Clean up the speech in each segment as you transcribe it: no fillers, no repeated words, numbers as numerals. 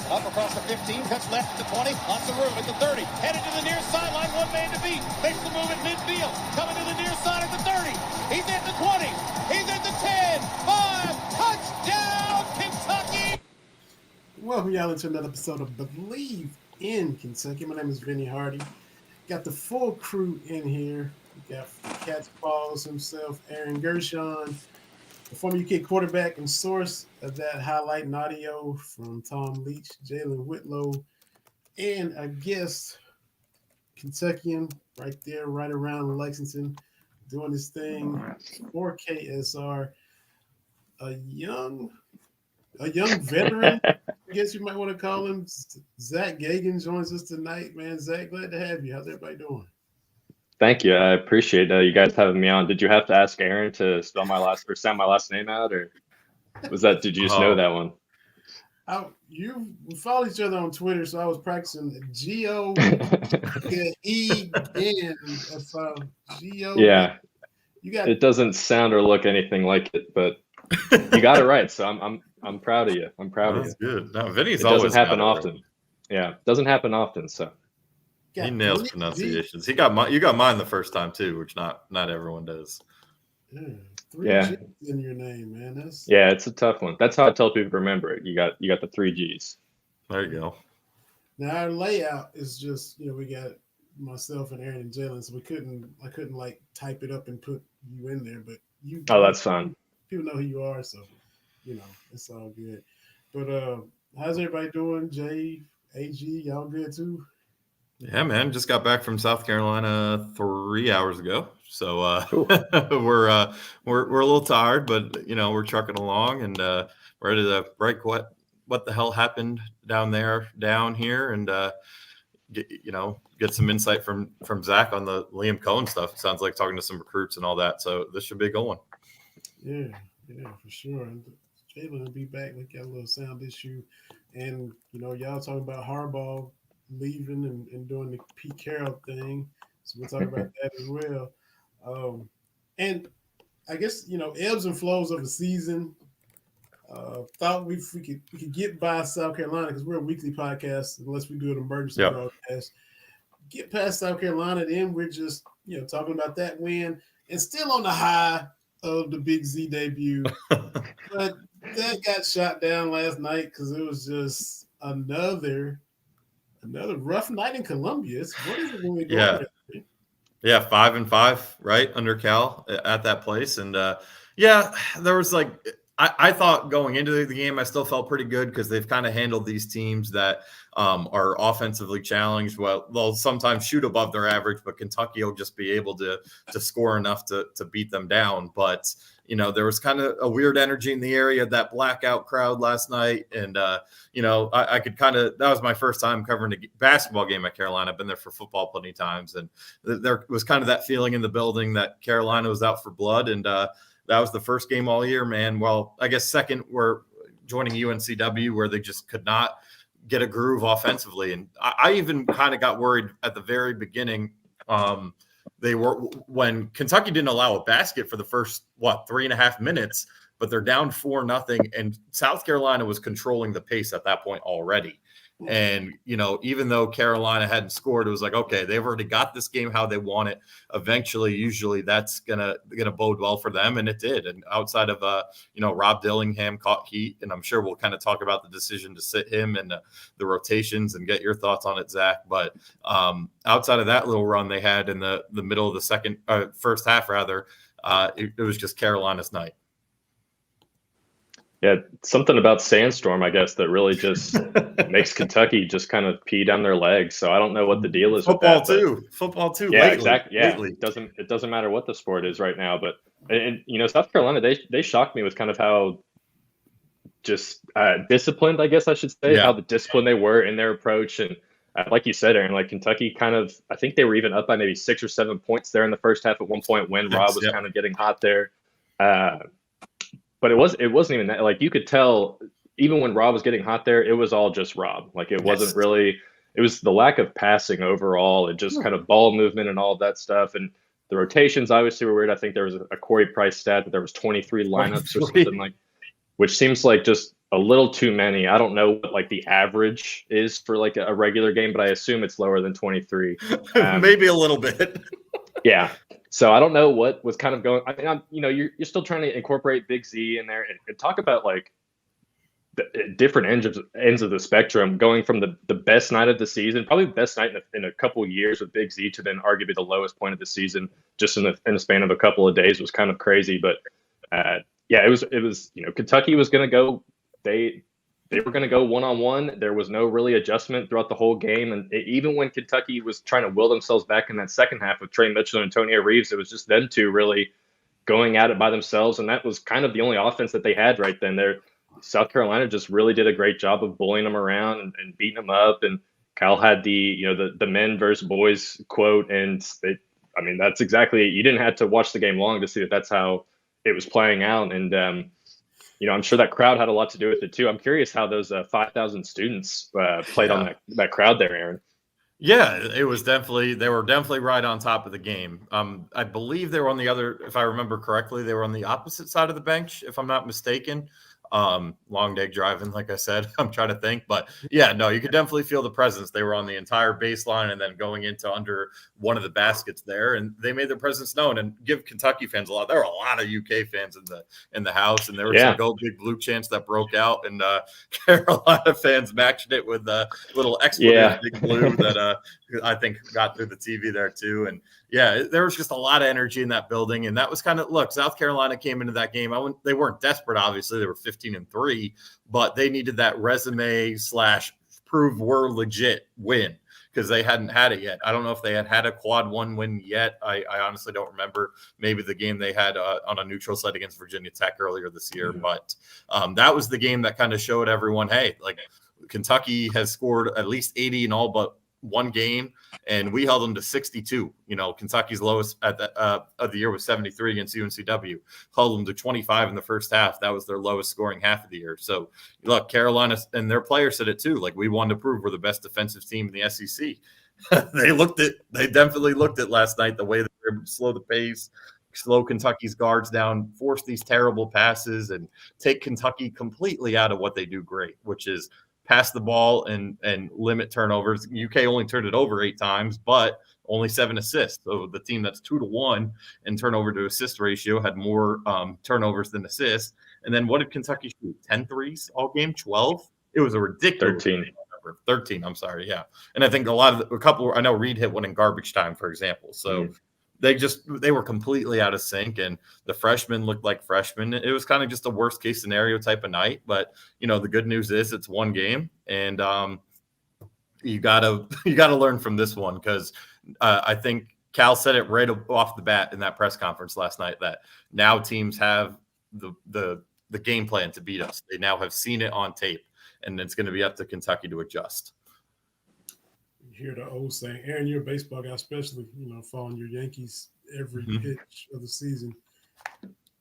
Up across the 15, cuts left at the 20, on the room at the 30, headed to the near sideline, one man to beat, makes the move at midfield, coming to the near side at the 30, he's at the 20, he's at the 10, 5, touchdown, Kentucky! Welcome y'all into another episode of Believe in Kentucky. My name is Vinny Hardy. Got the full crew in here. We got Cat's Balls himself, Aaron Gershon, the former UK quarterback and source of that highlight and audio from Tom Leach, Jalen Whitlow, and a guest, Kentuckian, right there, right around Lexington, doing his thing for KSR. A young veteran, I guess you might want to call him. Zack Geoghegan joins us tonight, man. Zack, glad to have you. How's everybody doing? Thank you. I appreciate you guys having me on. Did you have to ask Aaron to spell my last or sound my last name out, or did you just know that one? We follow each other on Twitter, so I was practicing Geoghegan. Yeah, it doesn't sound or look anything like it, but you got it right. So I'm proud of you. I'm proud of you. That's good. No, Vinny's it always doesn't happen got it often. right. Yeah, doesn't happen often. So he nails pronunciations. You got mine the first time too, which not everyone does. Three G's in your name, man. It's a tough one. That's how I tell people to remember it. You got the 3 G's. There you go. Now our layout is just, we got myself and Aaron and Jalen, so I couldn't like type it up and put you in there, but you. Oh, that's fine. People know who you are, so it's all good. But how's everybody doing? Jay, AG, y'all good too? Yeah, man. Just got back from South Carolina 3 hours ago, so we're a little tired, but we're trucking along and ready to break what the hell happened down here, and get some insight from Zack on the Liam Cohen stuff. It sounds like talking to some recruits and all that, so this should be a good one. Yeah, for sure. And Jalen will be back. We got a little sound issue, and y'all talking about Harbaugh leaving and doing the Pete Carroll thing, so we'll talk about that as well. And I guess ebbs and flows of a season. Thought we could get by South Carolina because we're a weekly podcast unless we do an emergency broadcast. Get past South Carolina, then we're just talking about that win and still on the high of the Big Z debut, but that got shot down last night because it was just another rough night in Columbia. What is it when we go? Yeah, 5-5, right, under Cal at that place, and there was I thought going into the game, I still felt pretty good because they've kind of handled these teams that are offensively challenged. Well, they'll sometimes shoot above their average, but Kentucky will just be able to score enough to beat them down. But there was kind of a weird energy in the area, that blackout crowd last night, and I could that was my first time covering a basketball game at Carolina. I've been there for football plenty of times, and there was kind of that feeling in the building that Carolina was out for blood, and that was the first game all year, man. Well, I guess second we're joining UNCW where they just could not get a groove offensively. And I even kind of got worried at the very beginning. When Kentucky didn't allow a basket for the first, 3.5 minutes, but they're down 4-0. And South Carolina was controlling the pace at that point already. And, even though Carolina hadn't scored, it was like, okay, they've already got this game how they want it. Eventually, usually that's gonna bode well for them, and it did. And outside of Rob Dillingham caught heat, and I'm sure we'll kind of talk about the decision to sit him and the rotations and get your thoughts on it, Zack. But outside of that little run they had in the middle of the first half, rather, it was just Carolina's night. Yeah, something about Sandstorm, I guess, that really just makes Kentucky just kind of pee down their legs. So I don't know what the deal is with that. Football too. Yeah, lately. Exactly. Yeah, lately. It doesn't matter what the sport is right now. But and South Carolina, they shocked me with kind of how just disciplined, I guess I should say, how the disciplined they were in their approach. And like you said, Aaron, like Kentucky kind of, I think they were even up by maybe 6 or 7 points there in the first half at one point when Rob was kind of getting hot there. But it wasn't even that. Like you could tell, even when Rob was getting hot there, it was all just Rob. Like it wasn't really. It was the lack of passing overall, and just kind of ball movement and all of that stuff. And the rotations obviously were weird. I think there was a Corey Price stat that there was 23 lineups or something which seems like just a little too many. I don't know what like the average is for like a regular game, but I assume it's lower than 23. Maybe a little bit. Yeah. So I don't know what was kind of going. I mean, you're still trying to incorporate Big Z in there and talk about like the different ends of the spectrum, going from the best night of the season, probably the best night in a couple of years with Big Z, to then arguably the lowest point of the season, just in the span of a couple of days, was kind of crazy. But yeah, it was Kentucky was going to go. They were going to go one-on-one. There was no really adjustment throughout the whole game. And even when Kentucky was trying to will themselves back in that second half with Trey Mitchell and Antonio Reeves, it was just them two really going at it by themselves. And that was kind of the only offense that they had right then. South Carolina just really did a great job of bullying them around and beating them up. And Kyle had the men versus boys quote. And that's exactly it. You didn't have to watch the game long to see that that's how it was playing out. And, I'm sure that crowd had a lot to do with it too. I'm curious how those 5,000 students played on that crowd there, Aaron. Yeah, they were definitely right on top of the game. I believe they were on the other, if I remember correctly, they were on the opposite side of the bench, if I'm not mistaken. Long day driving, like I said. I'm trying to think, but yeah, no, you could definitely feel the presence. They were on the entire baseline and then going into under one of the baskets there, and they made their presence known. And give Kentucky fans a lot. There were a lot of UK fans in the house, and there were some Go Big Blue chants that broke out, and Carolina fans matched it with little expletive Big Blue that I think got through the TV there too. And yeah, there was just a lot of energy in that building. And that was look, South Carolina came into that game. They weren't desperate, obviously. They were 15-3, but they needed that resume / prove we're legit win, because they hadn't had it yet. I don't know if they had a quad one win yet. I honestly don't remember. Maybe the game they had on a neutral site against Virginia Tech earlier this year. Mm-hmm. But that was the game that kind of showed everyone, hey, like Kentucky has scored at least 80 in all but one game, and we held them to 62. Kentucky's lowest of the year was 73 against UNCW. Held them to 25 in the first half. That was their lowest scoring half of the year. So look, Carolina and their players said it too. Like, we wanted to prove we're the best defensive team in the SEC. They definitely looked at last night, the way that they slow the pace, slow Kentucky's guards down, force these terrible passes, and take Kentucky completely out of what they do great, which is pass the ball and limit turnovers. UK only turned it over 8 times, but only 7 assists. So the team that's 2-1 in turnover to assist ratio had more turnovers than assists. And then what did Kentucky shoot? 10 threes all game? 12? It was a ridiculous 13. Number. 13, I'm sorry, yeah. And I think I know Reed hit one in garbage time, for example. So they were completely out of sync, and the freshmen looked like freshmen. It was kind of just a worst case scenario type of night. But the good news is it's one game, and you gotta learn from this one, because I think Cal said it right off the bat in that press conference last night, that now teams have the game plan to beat us. They now have seen it on tape, and it's going to be up to Kentucky to adjust. Hear the old saying, Aaron, you're a baseball guy, especially, following your Yankees every pitch of the season.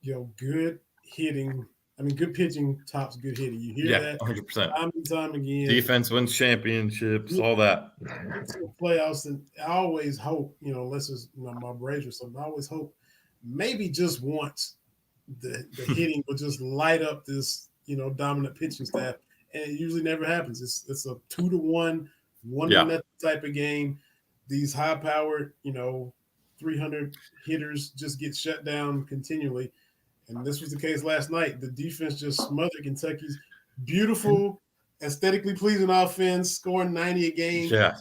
Good hitting. Good pitching tops good hitting. You hear that 100%. Time and time again. Defense wins championships, all that. To the playoffs, and I always hope, unless it's my Braves or something, I always hope maybe just once the hitting will just light up this, dominant pitching staff, and it usually never happens. It's a 2-1. 1-0 type of game. These high-powered, 300 hitters just get shut down continually. And this was the case last night. The defense just smothered Kentucky's beautiful, aesthetically pleasing offense, scoring 90 a game. Yeah.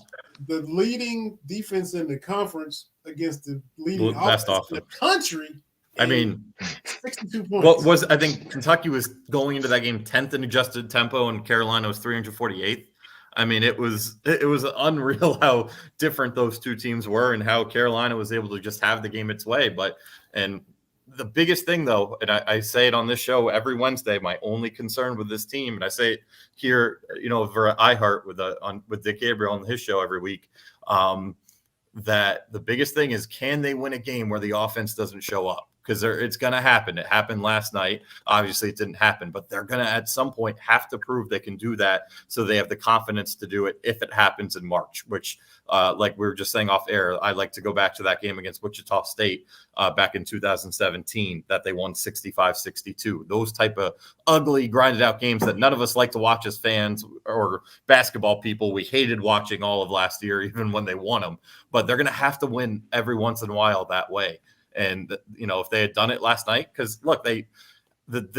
The leading defense in the conference against the leading offense in the country. 62 points. I think Kentucky was going into that game 10th in adjusted tempo, and Carolina was 348th. It was unreal how different those two teams were, and how Carolina was able to just have the game its way. And the biggest thing, though, and I say it on this show every Wednesday, my only concern with this team, and I say it here, for iHeart with Dick Gabriel on his show every week, that the biggest thing is, can they win a game where the offense doesn't show up? because it's going to happen. It happened last night. Obviously, it didn't happen, but they're going to at some point have to prove they can do that, so they have the confidence to do it if it happens in March, which like we were just saying off air, I like to go back to that game against Wichita State back in 2017 that they won 65-62. Those type of ugly, grinded out games that none of us like to watch as fans or basketball people. We hated watching all of last year, even when they won them. But they're going to have to win every once in a while that way. And, if they had done it last night, because look, the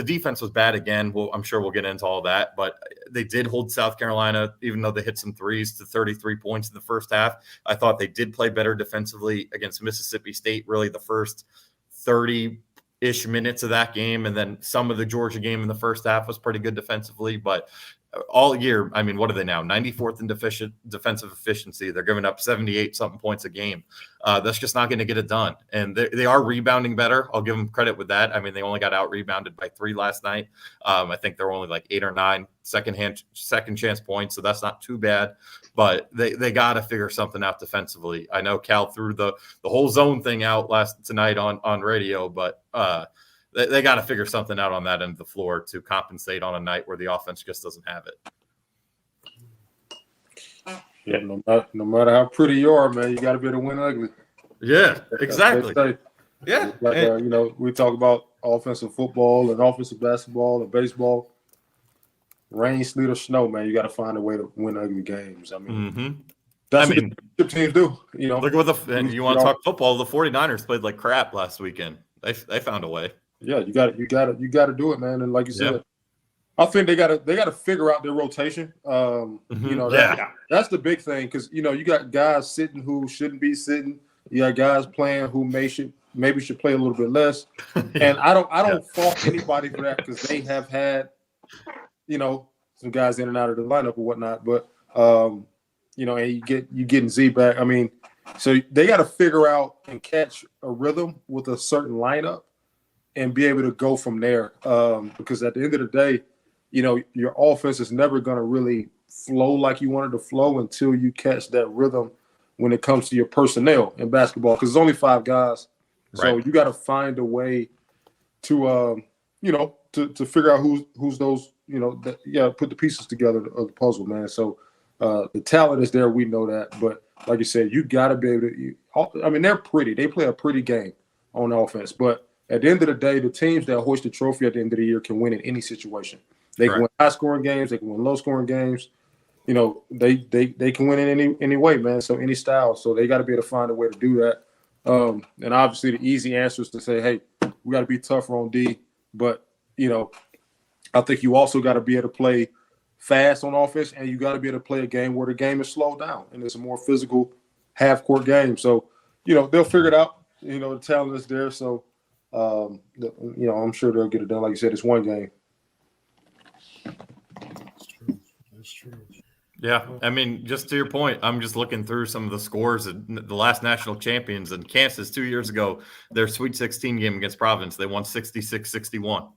defense was bad again. Well, I'm sure we'll get into all that, but they did hold South Carolina, even though they hit some threes, to 33 points in the first half. I thought they did play better defensively against Mississippi State, really the first 30-ish minutes of that game. And then some of the Georgia game in the first half was pretty good defensively, but all year, I mean, what are they now? 94th in defensive efficiency. They're giving up 78-something points a game. That's just not going to get it done. And they are rebounding better. I'll give them credit with that. I mean, they only got out-rebounded by 3 last night. I think they're only like 8 or 9 second chance points, so that's not too bad. But they got to figure something out defensively. I know Cal threw the whole zone thing out tonight on radio, but they got to figure something out on that end of the floor to compensate on a night where the offense just doesn't have it. Yeah, no matter how pretty you are, man, you got to be able to win ugly. Yeah, exactly. Yeah. Like, we talk about offensive football and offensive basketball and baseball. Rain, sleet, or snow, man, you got to find a way to win ugly games. I mean, that's what the teams do. Look at you want to talk football? The 49ers played like crap last weekend. They found a way. Yeah, you got to do it, man. And like you said, I think they got to figure out their rotation. That's the big thing, because you got guys sitting who shouldn't be sitting. You got guys playing who maybe should play a little bit less. And I don't fault anybody for that, because they have had some guys in and out of the lineup or whatnot. But and you getting Z back. I mean, so they got to figure out and catch a rhythm with a certain lineup and be able to go from there. Because at the end of the day, your offense is never going to really flow like you want it to flow until you catch that rhythm when it comes to your personnel in basketball, because there's only 5 guys. So you got to find a way to, to figure out who's those, put the pieces together of the puzzle, man. So the talent is there. We know that. But like you said, you got to be able to, they're pretty. They play a pretty game on offense. But at the end of the day, the teams that hoist the trophy at the end of the year can win in any situation. They can win high-scoring games. They can win low-scoring games. They can win in any way, man. So any style. So they got to be able to find a way to do that. And obviously, the easy answer is to say, hey, we got to be tougher on D. But I think you also got to be able to play fast on offense, and you got to be able to play a game where the game is slowed down and it's a more physical half-court game. So they'll figure it out. The talent is there. So. I'm sure they'll get it done. Like you said, it's one game. That's true. Yeah, I mean, just to your point, I'm just looking through some of the scores of the last national champions in Kansas 2 years ago. Their Sweet 16 game against Providence, they won 66-61.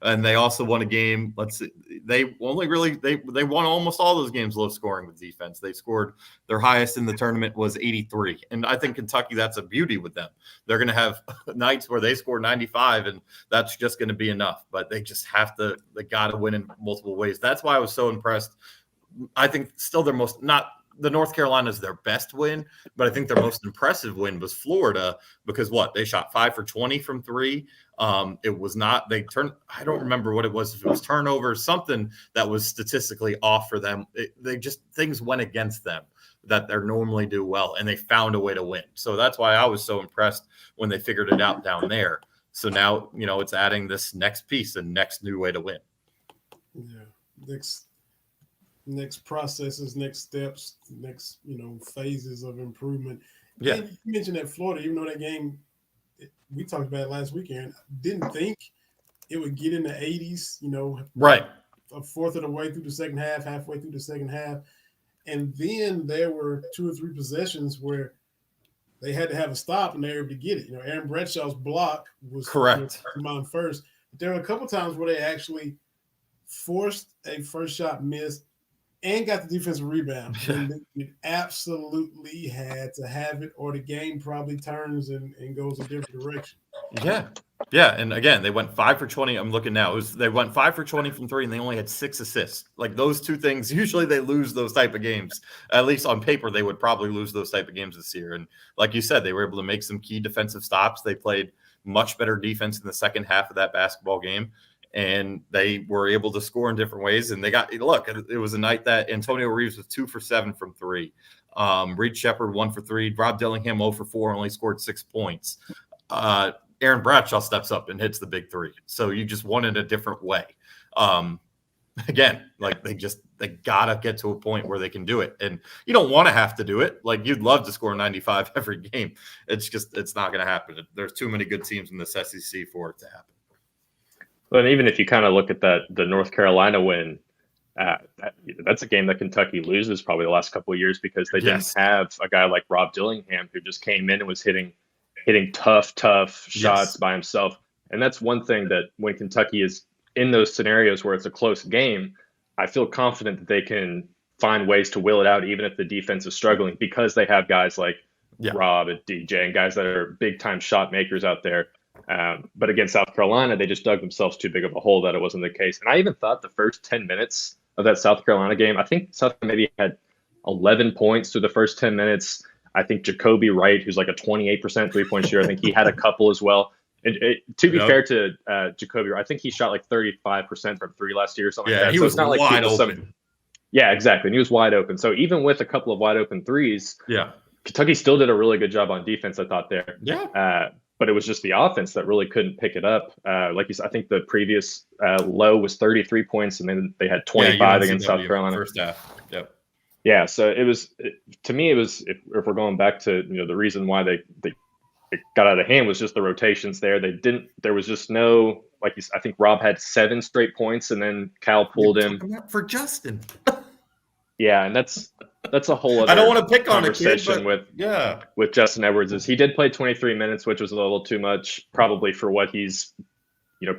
And they also won a game. Let's see, they won almost all those games low scoring with defense. They scored their highest in the tournament was 83. And I think Kentucky, that's a beauty with them. They're going to have nights where they score 95, and that's just going to be enough. But they just they got to win in multiple ways. That's why I was so impressed. I think still their most, not the North Carolina is their best win, but I think their most impressive win was Florida, because they shot 5 for 20 from 3. It was not, I don't remember what it was, if it was turnovers, something that was statistically off for them. Things went against them that they normally do well, and they found a way to win. So that's why I was so impressed when they figured it out down there. So now, it's adding this next piece and next new way to win. Yeah. Next processes, next steps, next, phases of improvement. Yeah. And you mentioned that Florida, even though that game, we talked about it last weekend, didn't think it would get in the 80s, right, a fourth of the way through the second half, halfway through the second half. And then there were 2 or 3 possessions where they had to have a stop and they were able to get it. Aaron Bradshaw's block was correct. Mine first. But there were a couple times where they actually forced a first shot miss and got the defensive rebound. And you absolutely had to have it, or the game probably turns and goes a different direction. Yeah. Yeah. And again, they went 5 for 20. I'm looking now. They went 5 for 20 from 3, and they only had 6 assists. Like those two things, usually they lose those type of games. At least on paper, they would probably lose those type of games this year. And like you said, they were able to make some key defensive stops. They played much better defense in the second half of that basketball game. And they were able to score in different ways. And it was a night that Antonio Reeves was 2 for 7 from 3. Reed Shepard 1 for 3. Rob Dillingham 0 for 4, only scored 6 points. Aaron Bradshaw steps up and hits the big 3. So you just won in a different way. Again, like they gotta get to a point where they can do it. And you don't want to have to do it. Like you'd love to score 95 every game. It's not going to happen. There's too many good teams in this SEC for it to happen. But even if you kind of look at the North Carolina win, that's a game that Kentucky loses probably the last couple of years because they didn't have a guy like Rob Dillingham who just came in and was hitting tough shots by himself. And that's one thing that when Kentucky is in those scenarios where it's a close game, I feel confident that they can find ways to will it out even if the defense is struggling because they have guys like Rob and DJ and guys that are big-time shot makers out there. But against South Carolina, they just dug themselves too big of a hole that it wasn't the case. And I even thought the first 10 minutes of that South Carolina game, I think South Carolina maybe had 11 points through the first 10 minutes. I think Jacoby Wright, who's like a 28% three-point shooter, I think he had a couple as well. And to be fair to Jacoby Wright, I think he shot like 35% from 3 last year or something like that. He was not wide open. Yeah, exactly. And he was wide open. So even with a couple of wide open threes, Kentucky still did a really good job on defense, I thought there. Yeah. But it was just the offense that really couldn't pick it up. Like you said, I think the previous low was 33 points, and then they had 25 against South Carolina. First half. Yep. Yeah, so to me, if we're going back to the reason why they got out of hand was just the rotations there. There was just no, like I think Rob had 7 straight points, and then Cal pulled him for Justin. Yeah, and that's a whole other I don't want to pick on a kid, but with Justin Edwards is he did play 23 minutes, which was a little too much probably for what he's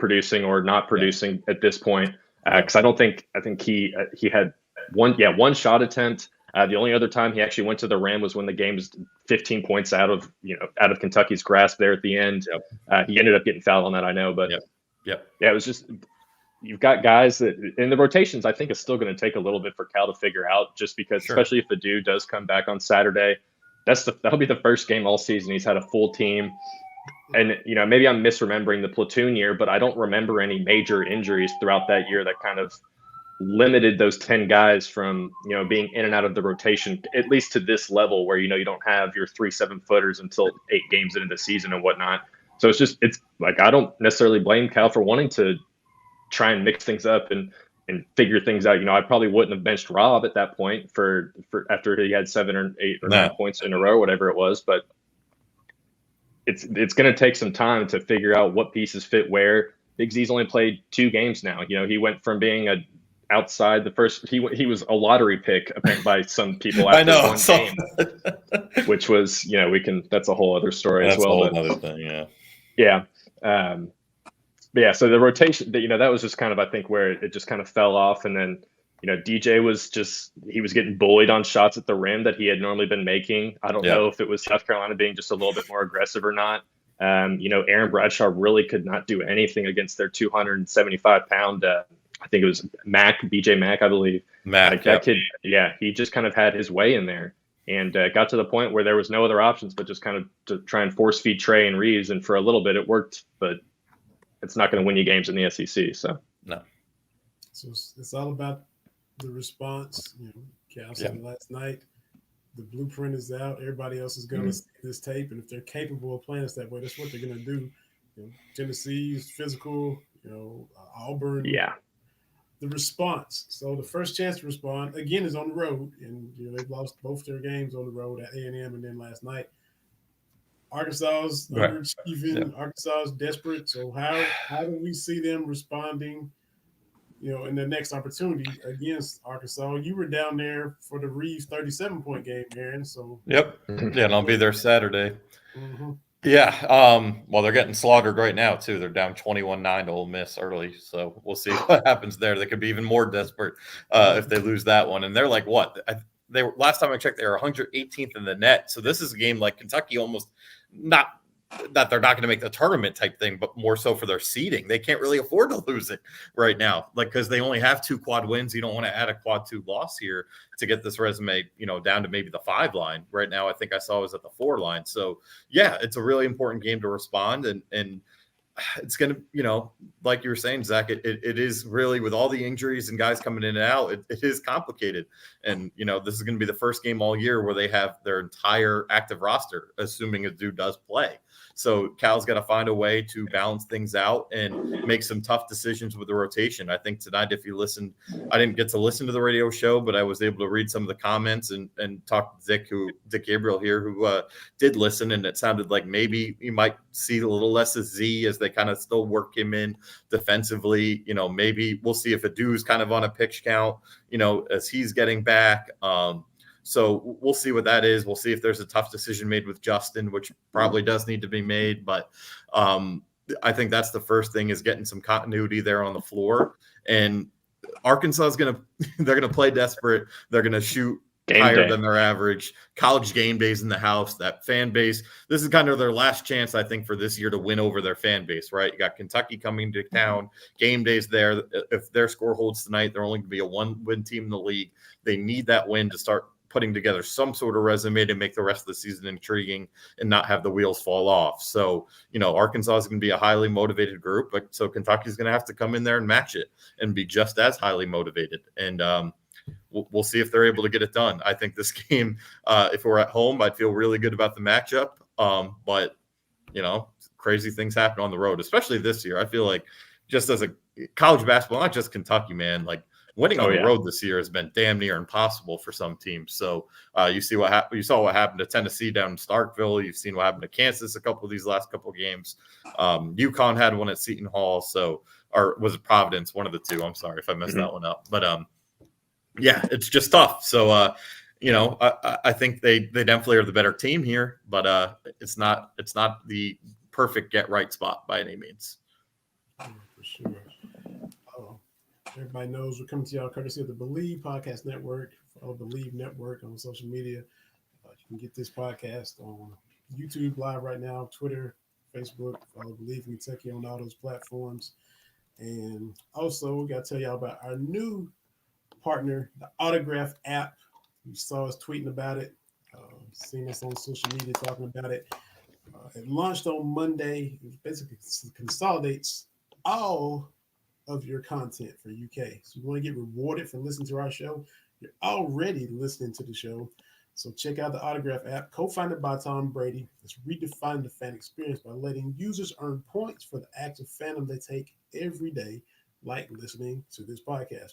producing or not producing at this point. Because I think he had one shot attempt. The only other time he actually went to the rim was when the game was 15 points out of Kentucky's grasp there at the end. He ended up getting fouled on that, I know, but it was just. You've got guys that in the rotations, I think it's still going to take a little bit for Cal to figure out just because, especially if the dude does come back on Saturday, that'll be the first game all season. He's had a full team. And, maybe I'm misremembering the platoon year, but I don't remember any major injuries throughout that year that kind of limited those 10 guys from, being in and out of the rotation, at least to this level where, you don't have your 3 7-footers until 8 games into the season and whatnot. So it's like, I don't necessarily blame Cal for wanting to try and mix things up and figure things out. I probably wouldn't have benched Rob at that point for after he had 7 or 8 or 9 points in a row, whatever it was. But it's going to take some time to figure out what pieces fit where. Big Z's only played 2 games now. He went from being outside the first. He was a lottery pick by some people after one game, which was that's a whole other story as well. That's a whole other thing. Yeah. But yeah, so the rotation, that was just kind of, I think, where it just kind of fell off. And then, DJ he was getting bullied on shots at the rim that he had normally been making. I don't know if it was South Carolina being just a little bit more aggressive or not. Aaron Bradshaw really could not do anything against their 275-pound, I think it was BJ Mack, I believe. That kid, he just kind of had his way in there and got to the point where there was no other options but just kind of to try and force feed Trey and Reeves. And for a little bit it worked, but it's not going to win you games in the SEC. So no. So it's all about the response. Cal said last night, the blueprint is out. Everybody else is going to see this tape, and if they're capable of playing us that way, that's what they're going to do. Tennessee's physical. Auburn. Yeah. The response. So the first chance to respond again is on the road, and they've lost both their games on the road at A&M, and then last night. Arkansas's underachieving. Arkansas is desperate. So how do we see them responding, in the next opportunity against Arkansas? You were down there for the Reeves 37-point game, Aaron. So and I'll be there Saturday. Mm-hmm. Well, they're getting slaughtered right now too. They're down 21-9 to Ole Miss early, so we'll see what happens there. They could be even more desperate if they lose that one. And they're like, what? Last time I checked, they were 118th in the net. So this is a game like Kentucky almost not that they're not going to make the tournament type thing, but more so for their seeding. They can't really afford to lose it right now, like, because they only have 2 quad wins. You don't want to add a quad 2 loss here to get this resume, down to maybe the 5 line. Right now, I think I saw it was at the 4 line. So yeah, it's a really important game to respond, and it's going to, like you were saying, Zach, it is really, with all the injuries and guys coming in and out, it is complicated. And, this is going to be the first game all year where they have their entire active roster, assuming a dude does play. So Cal's got to find a way to balance things out and make some tough decisions with the rotation. I think tonight, if you listened, I didn't get to listen to the radio show, but I was able to read some of the comments and talk to Dick Gabriel here, who did listen. And it sounded like maybe you might see a little less of Z as they kind of still work him in defensively. Maybe we'll see if Adu's kind of on a pitch count, as he's getting back. So we'll see what that is. We'll see if there's a tough decision made with Justin, which probably does need to be made. But I think that's the first thing, is getting some continuity there on the floor. And Arkansas is they're going to play desperate. They're going to shoot higher than their average. College game days in the house, that fan base. This is kind of their last chance, I think, for this year to win over their fan base, right? You got Kentucky coming to town, game days there. If their score holds tonight, they're only going to be a 1-win team in the league. They need that win to start putting together some sort of resume to make the rest of the season intriguing and not have the wheels fall off. So, Arkansas is going to be a highly motivated group, but so Kentucky's going to have to come in there and match it and be just as highly motivated. And we'll see if they're able to get it done. I think this game, if we're at home, I'd feel really good about the matchup. But, crazy things happen on the road, especially this year. I feel like, just as a college basketball, not just Kentucky, man, like, winning on the road this year has been damn near impossible for some teams. So you see what happened. You saw what happened to Tennessee down in Starkville. You've seen what happened to Kansas a couple of these last couple of games. UConn had one at Seton Hall. So, or was it Providence? One of the two. I'm sorry if I messed that one up. But yeah, it's just tough. So I think they definitely are the better team here, but it's not the perfect get right spot by any means. For sure. Everybody knows we're coming to y'all courtesy of the Believe Podcast Network. Follow Believe Network on social media. You can get this podcast on YouTube live right now, Twitter, Facebook. Follow Believe Kentucky on all those platforms. And also, we got to tell y'all about our new partner, the Autograph app. You saw us tweeting about it, seen us on social media talking about it. It launched on Monday. It basically consolidates all of your content for UK. So you want to get rewarded for listening to our show, you're already listening to the show. So check out the Autograph app, co-founded by Tom Brady. It's redefining the fan experience by letting users earn points for the acts of fandom they take every day, like listening to this podcast.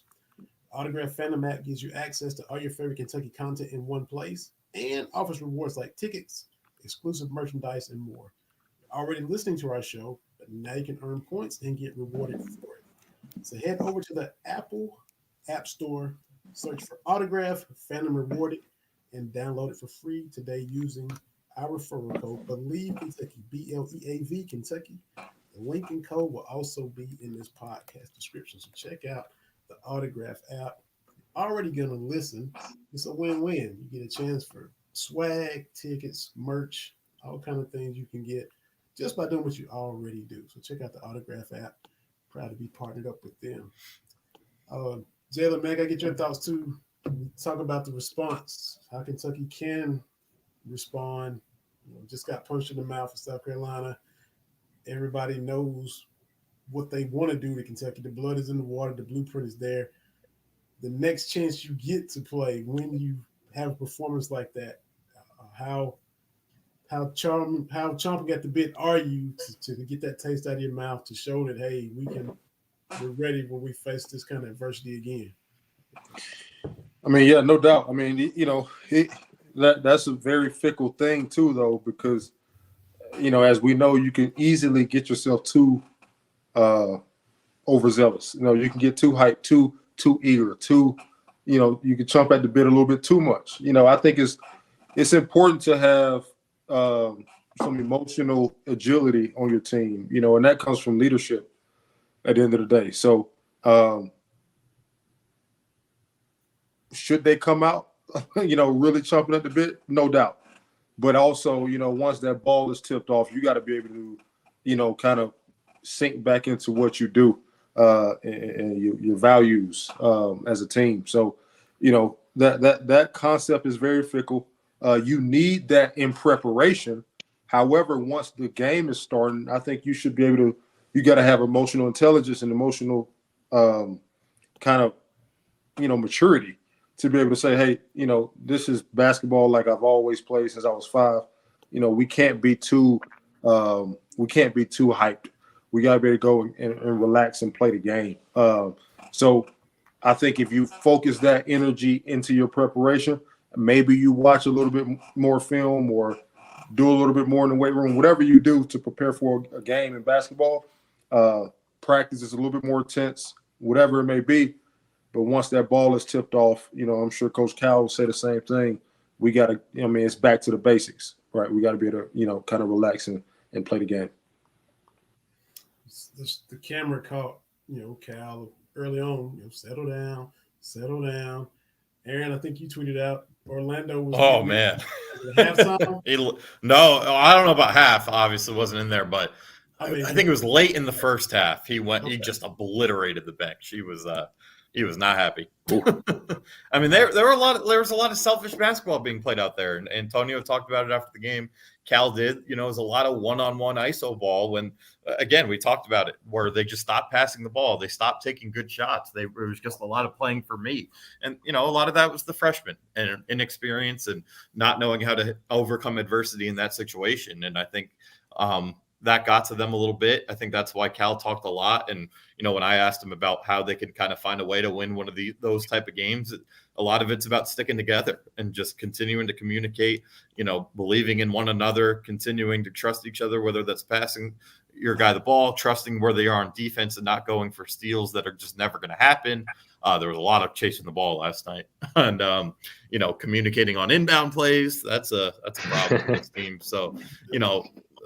Autograph Fandom app gives you access to all your favorite Kentucky content in one place and offers rewards like tickets, exclusive merchandise, and more. You're already listening to our show, but now you can earn points and get rewarded for it. So head over to the Apple App Store, search for Autograph Fandom Rewarded, and download it for free today using our referral code Believe Kentucky, BLEAV Kentucky. The link and code will also be in this podcast description. So check out the Autograph app. Already gonna listen. It's a win-win. You get a chance for swag, tickets, merch, all kind of things you can get just by doing what you already do. So check out the Autograph app. Proud to be partnered up with them. Jalen, man, I get your thoughts too. Talk about the response, how Kentucky can respond. Just got punched in the mouth in South Carolina. Everybody knows what they want to do to Kentucky. The blood is in the water. The blueprint is there. The next chance you get to play, when you have a performance like that, how chomping at the bit are you to get that taste out of your mouth to show that, hey, we're ready when we face this kind of adversity again? I mean, yeah, no doubt. I mean, that's a very fickle thing too, though, because as we know, you can easily get yourself too overzealous. You can get too hyped, too eager, you can chomp at the bit a little bit too much. I think it's important to have some emotional agility on your team, and that comes from leadership at the end of the day. So should they come out, really chomping at the bit? No doubt. but also, once that ball is tipped off, you got to be able to, kind of sink back into what you do and your values as a team. So, that concept is very fickle. You need that in preparation. However, once the game is starting, I think you should be able to. You got to have emotional intelligence and emotional kind of maturity to be able to say, hey, this is basketball like I've always played since I was 5. We can't be too hyped. We got to be able to go and relax and play the game. So I think if you focus that energy into your preparation, maybe you watch a little bit more film or do a little bit more in the weight room, whatever you do to prepare for a game in basketball. Practice is a little bit more intense, whatever it may be. But once that ball is tipped off, I'm sure Coach Cal will say the same thing. We got to, it's back to the basics, right? We got to be able to, kind of relax and play the game. The camera caught, Cal early on, settle down. Aaron, I think you tweeted out Orlando was. Oh, man. No, I don't know about half. Obviously wasn't in there, but I think it was late in the first half. He just obliterated the bench. He was not happy. I mean, there was a lot of selfish basketball being played out there. And Antonio talked about it after the game. Cal did, it was a lot of one-on-one ISO ball when, again, we talked about it, where they just stopped passing the ball. They stopped taking good shots. It was just a lot of playing for me. And, a lot of that was the freshmen and inexperience and not knowing how to overcome adversity in that situation. And I think that got to them a little bit. I think that's why Cal talked a lot. And, when I asked him about how they could kind of find a way to win one of those type of games, a lot of it's about sticking together and just continuing to communicate, believing in one another, continuing to trust each other, whether that's passing your guy the ball, trusting where they are on defense and not going for steals that are just never going to happen. There was a lot of chasing the ball last night and, communicating on inbound plays. That's a problem with this team. So,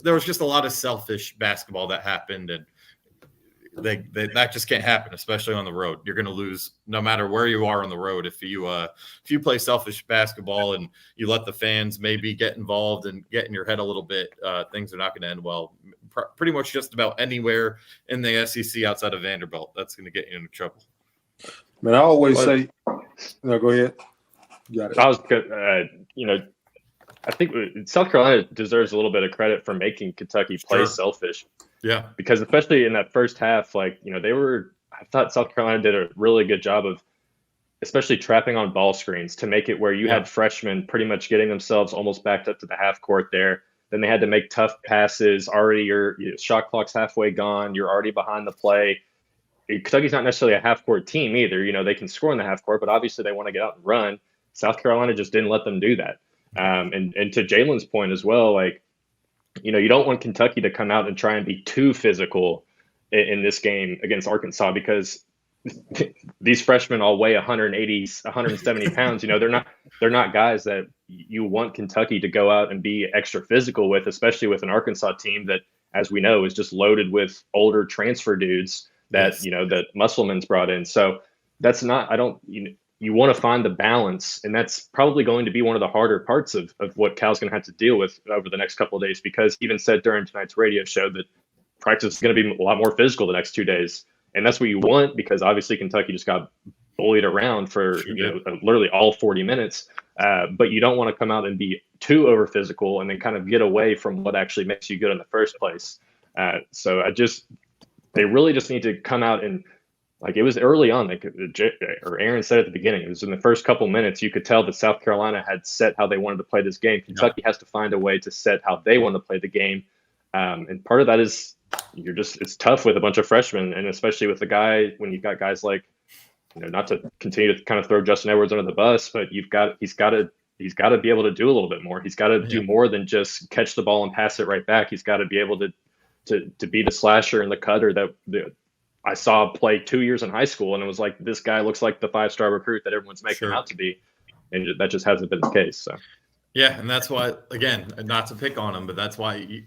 there was just a lot of selfish basketball that happened, and that just can't happen, especially on the road. You're going to lose no matter where you are on the road. If you play selfish basketball and you let the fans maybe get involved and get in your head a little bit, things are not going to end well. Pretty much just about anywhere in the SEC outside of Vanderbilt, that's going to get you into trouble. Man, I always say, no, go ahead. You got it. I was good. I think South Carolina deserves a little bit of credit for making Kentucky play selfish. Yeah. Because especially in that first half, I thought South Carolina did a really good job of especially trapping on ball screens to make it where you had freshmen pretty much getting themselves almost backed up to the half court there. Then they had to make tough passes. Already your shot clock's halfway gone. You're already behind the play. Kentucky's not necessarily a half court team either. They can score in the half court, but obviously they want to get out and run. South Carolina just didn't let them do that. And to Jalen's point as well, you don't want Kentucky to come out and try and be too physical in this game against Arkansas, because these freshmen all weigh 180, 170 pounds. They're not guys that you want Kentucky to go out and be extra physical with, especially with an Arkansas team that, as we know, is just loaded with older transfer dudes that, that Musselman's brought in. So that's not, you want to find the balance, and that's probably going to be one of the harder parts of what Cal's going to have to deal with over the next couple of days, because he even said during tonight's radio show that practice is going to be a lot more physical the next 2 days. And that's what you want, because obviously Kentucky just got bullied around for literally all 40 minutes. But you don't want to come out and be too over physical and then kind of get away from what actually makes you good in the first place. So they really just need to come out and, it was early on, or Aaron said at the beginning, it was in the first couple minutes, you could tell that South Carolina had set how they wanted to play this game. Kentucky has to find a way to set how they want to play the game. And part of that is it's tough with a bunch of freshmen, and especially with when you've got guys like, not to continue to kind of throw Justin Edwards under the bus, but he's got to be able to do a little bit more. He's got to do more than just catch the ball and pass it right back. He's got to be able to be the slasher and the cutter that I saw play 2 years in high school, and it was like, this guy looks like the 5-star recruit that everyone's making him out to be, and that just hasn't been the case. So, yeah, and that's why, again, not to pick on him, but that's why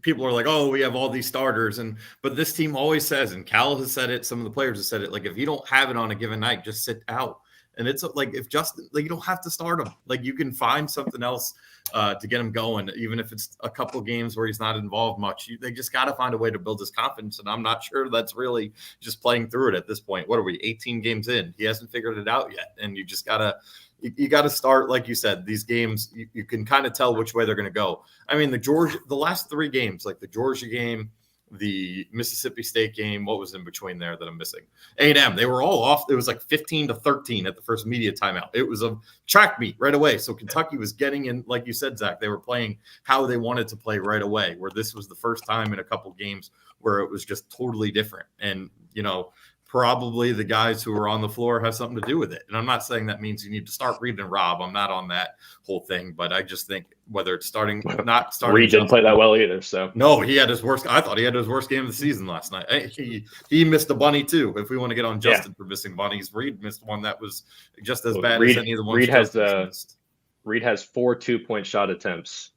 people are like, oh, we have all these starters, but this team always says, and Cal has said it, some of the players have said it, if you don't have it on a given night, just sit out And it's like, if Justin, like, you don't have to start him. Like, you can find something else to get him going, even if it's a couple games where he's not involved much. They just got to find a way to build his confidence. And I'm not sure that's really just playing through it at this point. What are we, 18 games in? He hasn't figured it out yet. And you just got to, you got to start, like you said, these games, you can kind of tell which way they're going to go. I mean, the last 3 games, like the Georgia game, the Mississippi State game, what was in between there that I'm missing? A&M, they were all off. It was like 15-13 at the first media timeout. It was a track meet right away. So Kentucky was getting in, like you said, Zach, they were playing how they wanted to play right away, where this was the first time in a couple games where it was just totally different. And, probably the guys who are on the floor have something to do with it. And I'm not saying that means you need to start Reed and Rob. I'm not on that whole thing, but I just think whether it's not starting. Reed didn't play that well either. So no, he had his worst. I thought he had his worst game of the season last night. He missed a bunny too. If we want to get on Justin for missing bunnies, Reed missed one that was just as bad as any of the ones Reed has 4 2-point shot attempts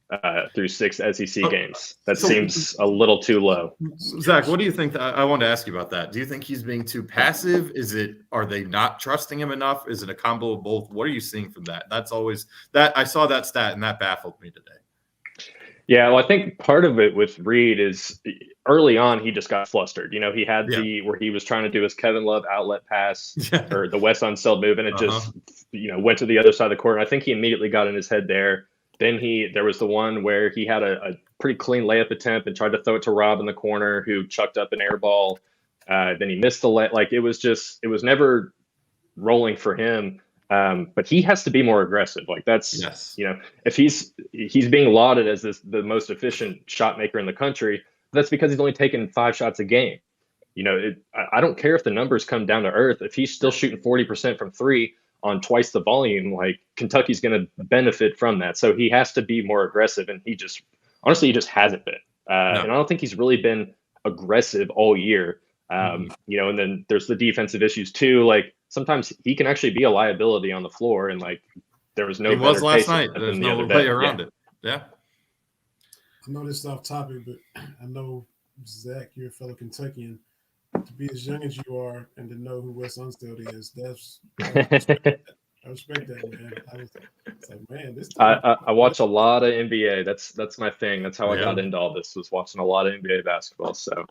through 6 SEC games. That seems a little too low. Zach, what do you think? I wanted to ask you about that. Do you think he's being too passive? Are they not trusting him enough? Is it a combo of both? What are you seeing from that? That's always that. I saw that stat and that baffled me today. Yeah, well, I think part of it with Reed is early on he just got flustered. He had where he was trying to do his Kevin Love outlet pass or the Wes Unseld move, and it just went to the other side of the court. And I think he immediately got in his head there. Then there was the one where he had a pretty clean layup attempt and tried to throw it to Rob in the corner, who chucked up an air ball. Then he missed the like it was never rolling for him. But he has to be more aggressive. Like that's, if he's being lauded as the most efficient shot maker in the country, that's because he's only taking 5 shots a game. I don't care if the numbers come down to earth. If he's still shooting 40% from 3 on twice the volume, like Kentucky's going to benefit from that. So he has to be more aggressive. And he just hasn't been. And I don't think he's really been aggressive all year. And then there's the defensive issues too. Like sometimes he can actually be a liability on the floor, and like there was no. He was last night. There's no way around it. Yeah. I know this is off topic, but I know Zach, you're a fellow Kentuckian. To be as young as you are and to know who Wes Unseld is, I respect that, man. It's like, man, this. I watch a lot of NBA. That's my thing. That's how I got into all this, was watching a lot of NBA basketball. So.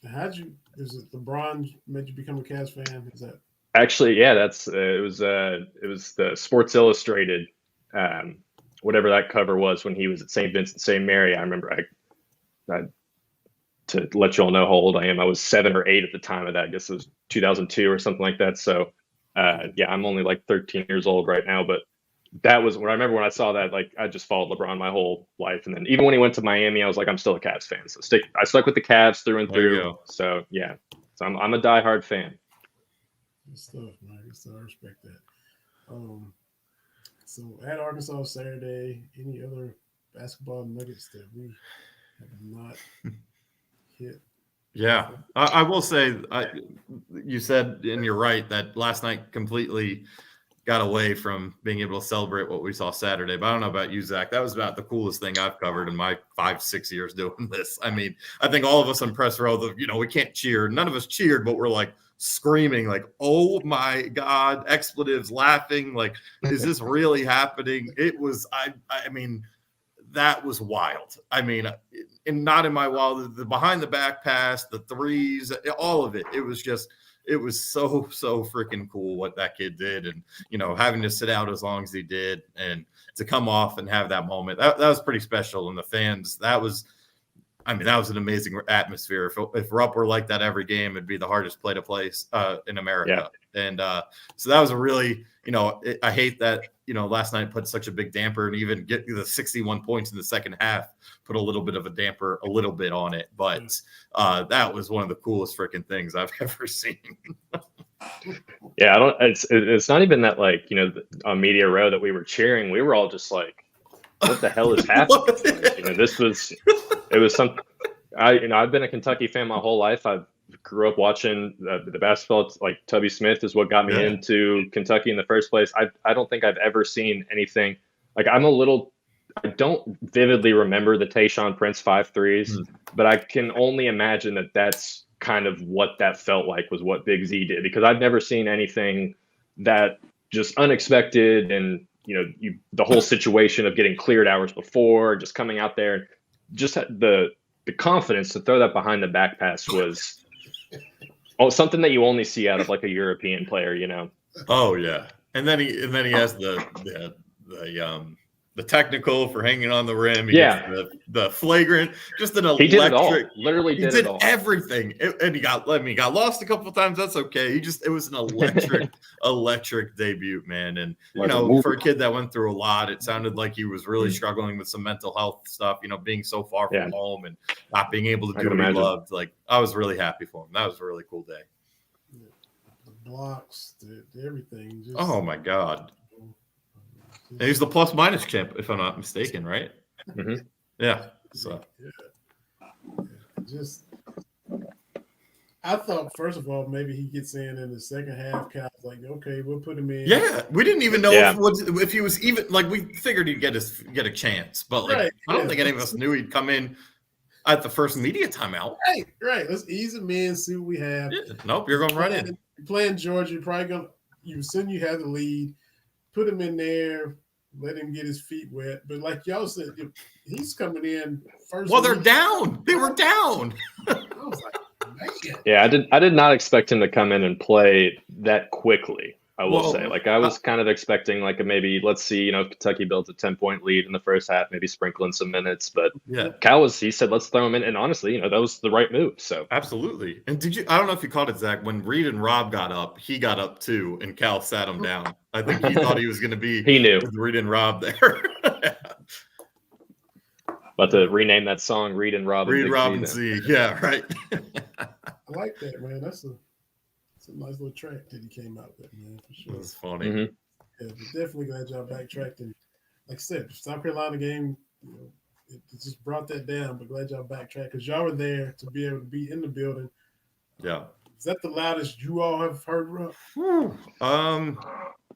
Is it LeBron made you become a Cavs fan? Is that actually, yeah, it was the Sports Illustrated, whatever that cover was when he was at St. Vincent St. Mary. I remember to let you all know how old I am. I was 7 or 8 at the time of that. I guess it was 2002 or something like that. So I'm only like 13 years old right now, but that was when I remember when I saw that, like I just followed LeBron my whole life. And then even when he went to Miami, I was like, I'm still a Cavs fan. So I stuck with the Cavs through and through. So yeah, so I'm a diehard fan. Good stuff, man. Good stuff. I respect that. So at Arkansas Saturday, any other basketball nuggets that we have not hit? Yeah, I will say, you said, and you're right, that last night completely got away from being able to celebrate what we saw Saturday. But I don't know about you, Zach. That was about the coolest thing I've covered in my 5-6 years doing this. I mean, I think all of us on press row, we can't cheer. None of us cheered, but we're like screaming, like, oh my God, expletives, laughing. Like, is this really happening? It was, I mean, that was wild. I mean, and not in my wild, the behind the back pass, the threes, all of it. It was so freaking cool what that kid did. And, having to sit out as long as he did and to come off and have that moment, that was pretty special. And the fans, that was an amazing atmosphere. If Rupp were like that every game, it'd be the hardest play to play in America. Yeah. And so that was a really, I hate that, last night put such a big damper, and even get the 61 points in the second half put a little bit of a damper, a little bit on it. But that was one of the coolest freaking things I've ever seen. Yeah, it's not even that, like, on Media Row that we were cheering. We were all just like, what the hell is happening? It was something. I've been a Kentucky fan my whole life. I grew up watching the basketball. Like Tubby Smith is what got me into Kentucky in the first place. I don't think I've ever seen anything like. I don't vividly remember the Tayshaun Prince 5 threes, but I can only imagine that that's kind of what that felt like, was what Big Z did, because I've never seen anything that just unexpected, and the whole situation of getting cleared hours before, just coming out there, just the confidence to throw that behind the back pass was something that you only see out of like a European player, Oh yeah, and then he has the technical for hanging on the rim. He gets the flagrant, just an electric. He did it all. Literally he did everything, and he got lost a couple of times. That's okay. It was an electric debut, man. And for a kid that went through a lot, it sounded like he was really struggling with some mental health stuff. being so far from home and not being able to do what he loved. Like, I was really happy for him. That was a really cool day. The blocks, everything. Oh my God. And he's the plus minus champ, if I'm not mistaken, right? Mm-hmm. Yeah. So. I thought, first of all, maybe he gets in the second half. Cal's like, okay, we'll put him in. Yeah, we didn't even know if he was even, like, we figured he'd get a chance, but like, I don't think any of us knew he'd come in at the first media timeout. Right. Let's ease him in, see what we have. Yeah. Nope, you're going right in. You're playing Georgia, you're probably going to, you have the lead. Put him in there, let him get his feet wet. But like y'all said, he's coming in first. Well, they're down. They were down. I was like, man. Yeah, I did not expect him to come in and play that quickly. I will say, like, I was kind of expecting like maybe, let's see, Kentucky built a 10-point lead in the first half, maybe sprinkling some minutes. But Cal he said, let's throw him in. And honestly, that was the right move. So absolutely. And I don't know if you caught it, Zach, when Reed and Rob got up, he got up too, and Cal sat him down. I think he thought he was going to be he knew with Reed and Rob there. About to rename that song Reed and Rob. Reed, Rob, and Z. Yeah, right. I like that, man. That's a nice little track that he came out with, man, for sure. That's funny. Mm-hmm. Yeah, but definitely glad y'all backtracked. And like I said, the South Carolina game, it just brought that down, but glad y'all backtracked because y'all were there to be able to be in the building. Yeah. Is that the loudest you all have heard, Rob?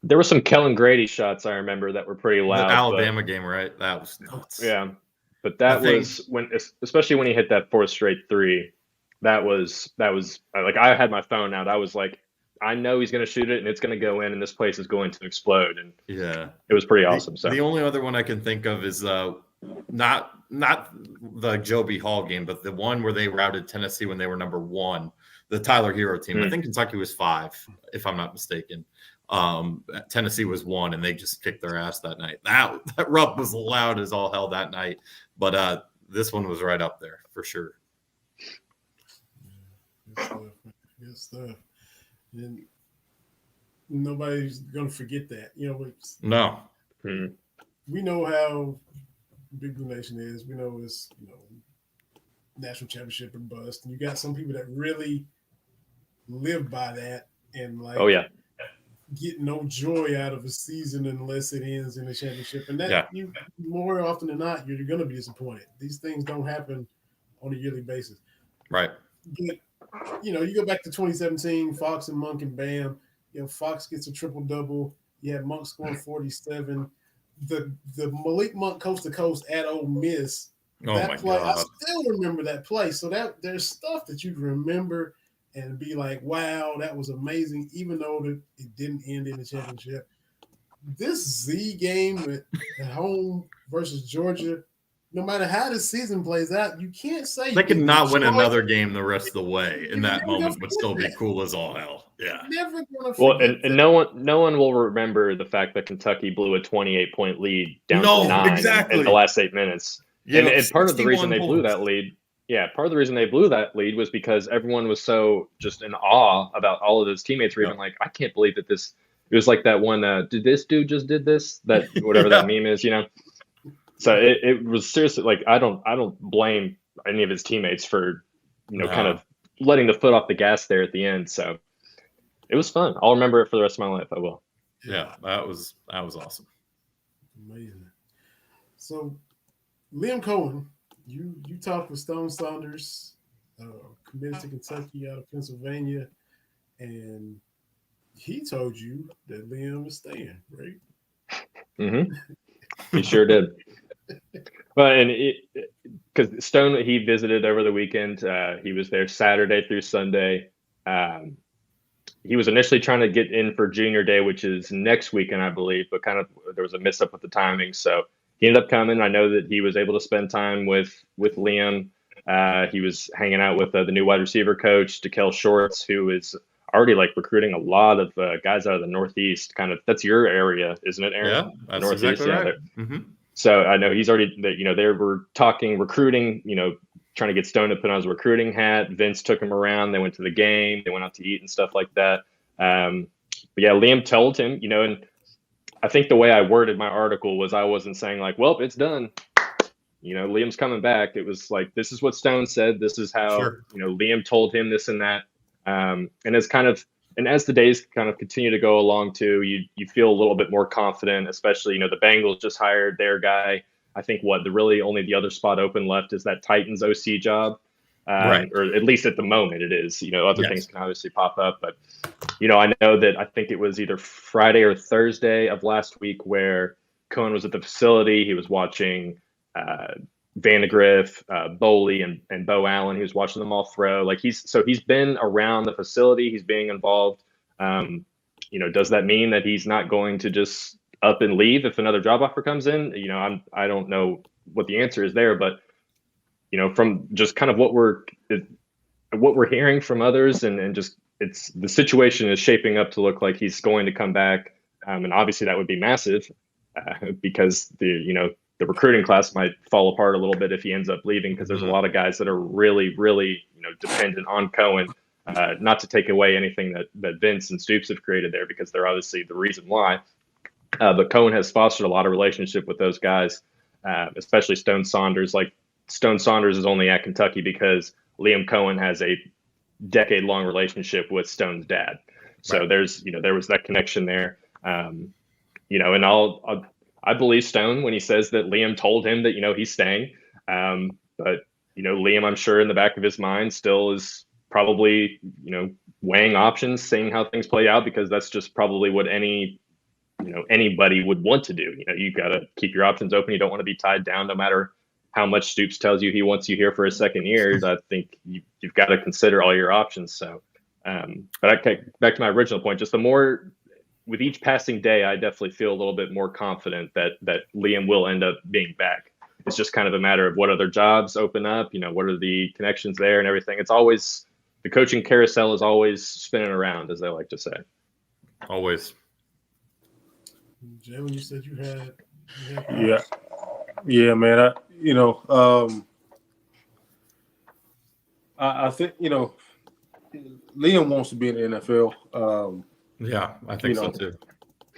There were some Kellen Grady shots I remember that were pretty loud. The Alabama game, right? That was nuts. Yeah. But that was especially when he hit that fourth straight three. That was like, I had my phone out. I was like, I know he's going to shoot it and it's going to go in and this place is going to explode. And it was pretty awesome. So the only other one I can think of is not the Joe B. Hall game, but the one where they routed Tennessee when they were number 1, the Tyler Hero team. I think Kentucky was 5, if I'm not mistaken. Tennessee was 1, and they just kicked their ass that night. That Rupp was loud as all hell that night, but this one was right up there for sure. Good stuff. And nobody's gonna forget that. No. We know how Big Blue Nation is. We know it's national championship and bust. And you got some people that really live by that and get no joy out of a season unless it ends in a championship. And that you more often than not, you're gonna be disappointed. These things don't happen on a yearly basis. Right. But you go back to 2017, Fox and Monk and Bam. Fox gets a triple-double. You had Monk scoring 47. The Malik Monk coast to coast at Ole Miss. That play, God. I still remember that play. So there's stuff that you remember and be like, wow, that was amazing, even though it didn't end in the championship. This Z game at home versus Georgia, no matter how the season plays out, you can't say they could not win another game the rest of the way in that moment, but still be cool as all hell. Yeah. Never gonna forget and no one will remember the fact that Kentucky blew a 28-point lead down to 9 in the last 8 minutes. Yeah, and part of the reason they blew that lead, was because everyone was so just in awe about all of his teammates. Were even like, I can't believe that this. It was like that one. Did this dude just did this? That whatever that meme is, So it was seriously like I don't blame any of his teammates for kind of letting the foot off the gas there at the end. So it was fun. I'll remember it for the rest of my life. I will. Yeah, that was awesome. Amazing. So Liam Cohen, you talked with Stone Saunders, committed to Kentucky out of Pennsylvania, and he told you that Liam is staying, right? Mm-hmm. He sure did. Well, and because Stone, he visited over the weekend. He was there Saturday through Sunday. he was initially trying to get in for junior day, which is next weekend, I believe, but kind of there was a mix up with the timing. So he ended up coming. I know that he was able to spend time with Liam. He was hanging out with the new wide receiver coach, DeKel Shorts, who is already like recruiting a lot of guys out of the Northeast. Kind of that's your area, isn't it, Aaron? Yeah, that's exactly right. So I know he's already, they were talking recruiting, trying to get Stone to put on his recruiting hat. Vince took him around. They went to the game. They went out to eat and stuff like that. But yeah, Liam told him, and I think the way I worded my article was I wasn't saying like, well, it's done. Liam's coming back. It was like, this is what Stone said. This is how, Liam told him this and that. And as the days kind of continue to go along too, you feel a little bit more confident, especially, the Bengals just hired their guy. I think the other spot open left is that Titans OC job. Right. Or at least at the moment it is, other things can obviously pop up, but, I know that I think it was either Friday or Thursday of last week where Cohen was at the facility. He was watching Vandegrift, Boley, and Bo Allen. He was watching them all throw. Like he's been around the facility. He's being involved. Does that mean that he's not going to just up and leave if another job offer comes in? I don't know what the answer is there, but from just kind of what we're hearing from others, and just the situation is shaping up to look like he's going to come back, and obviously that would be massive because the recruiting class might fall apart a little bit if he ends up leaving, because there's a lot of guys that are really, really dependent on Cohen. Not to take away anything that Vince and Stoops have created there, because they're obviously the reason why. But Cohen has fostered a lot of relationship with those guys, especially Stone Saunders. Like Stone Saunders is only at Kentucky because Liam Cohen has a decade-long relationship with Stone's dad. So right. There was that connection there. And I believe Stone when he says that Liam told him that, he's staying. But, Liam, I'm sure in the back of his mind still is probably, weighing options, seeing how things play out, because that's just probably what anybody would want to do. You got to keep your options open. You don't want to be tied down no matter how much Stoops tells you he wants you here for a second year. I think you've got to consider all your options. So, but back to my original point, just the more with each passing day, I definitely feel a little bit more confident that Liam will end up being back. It's just kind of a matter of what other jobs open up, what are the connections there and everything. It's always, the coaching carousel is always spinning around, as they like to say. Always. Jay, when you said you had yeah, man. I think Liam wants to be in the NFL. Yeah, I think so too.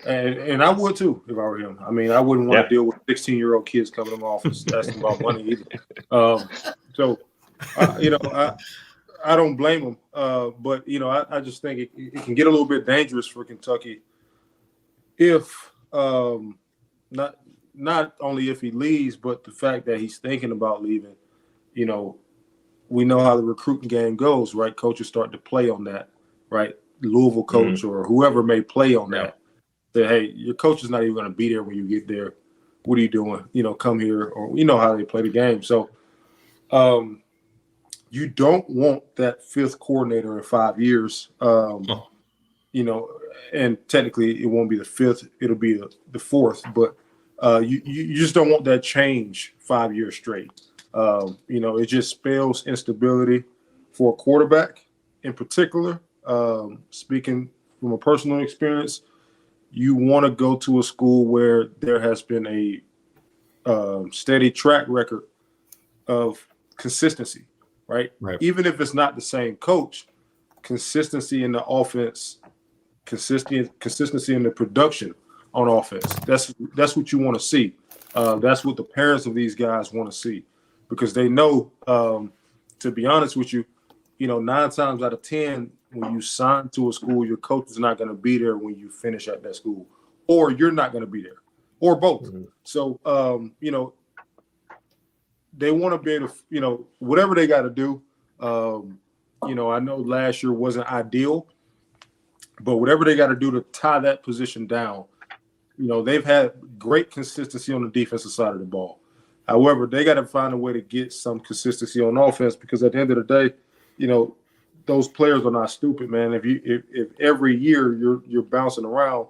And I would too if I were him. I mean, I wouldn't want to deal with 16-year-old kids coming to my office asking about money either. I don't blame him. But I just think it can get a little bit dangerous for Kentucky if not only if he leaves, but the fact that he's thinking about leaving. We know how the recruiting game goes, right? Coaches start to play on that, right? Louisville coach or whoever may play on that. Say, hey, your coach is not even going to be there when you get there. What are you doing? Come here. Or how they play the game. So you don't want that fifth coordinator in 5 years. And technically it won't be the fifth, it'll be the fourth, but you just don't want that change 5 years straight. It just spells instability for a quarterback in particular. Speaking from a personal experience, you want to go to a school where there has been a steady track record of consistency, right? Even if it's not the same coach, consistency in the offense, consistency in the production on offense. That's what you want to see. That's what the parents of these guys want to see, because they know, to be honest with you, 9 times out of 10, when you sign to a school, your coach is not going to be there when you finish at that school, or you're not going to be there, or both. So, they want to be able to, whatever they got to do. I know last year wasn't ideal, but whatever they got to do to tie that position down, they've had great consistency on the defensive side of the ball. However, they got to find a way to get some consistency on offense, because at the end of the day, those players are not stupid, man. If every year you're bouncing around,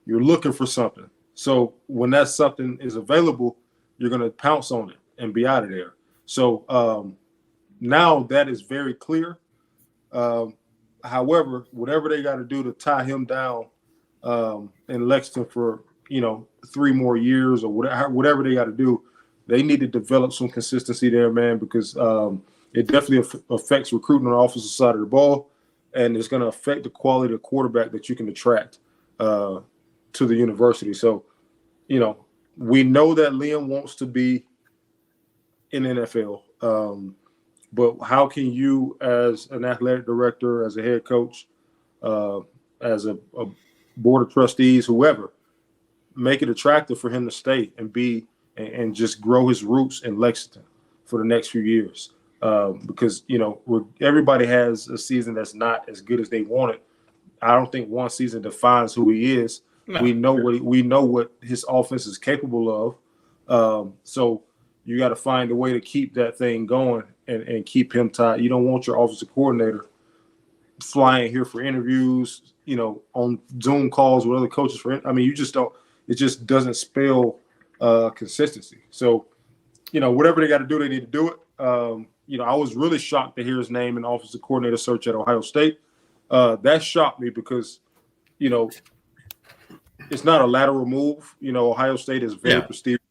you're looking for something. So when that something is available, you're going to pounce on it and be out of there. So now that is very clear. However, whatever they got to do to tie him down in Lexington for 3 more years or whatever they got to do, they need to develop some consistency there, man, because it definitely affects recruiting on the offensive side of the ball, and it's going to affect the quality of the quarterback that you can attract to the university. So, we know that Liam wants to be in the NFL, but how can you, as an athletic director, as a head coach, as a board of trustees, whoever, make it attractive for him to stay and be and just grow his roots in Lexington for the next few years? Because everybody has a season that's not as good as they wanted. I don't think one season defines who he is. No, we know what his offense is capable of. So you got to find a way to keep that thing going and keep him tied. You don't want your offensive coordinator flying here for interviews, on Zoom calls with other coaches. You just don't. It just doesn't spell consistency. So, whatever they got to do, they need to do it. I was really shocked to hear his name in the offensive coordinator search at Ohio State. That shocked me because, it's not a lateral move. Ohio State is very prestigious.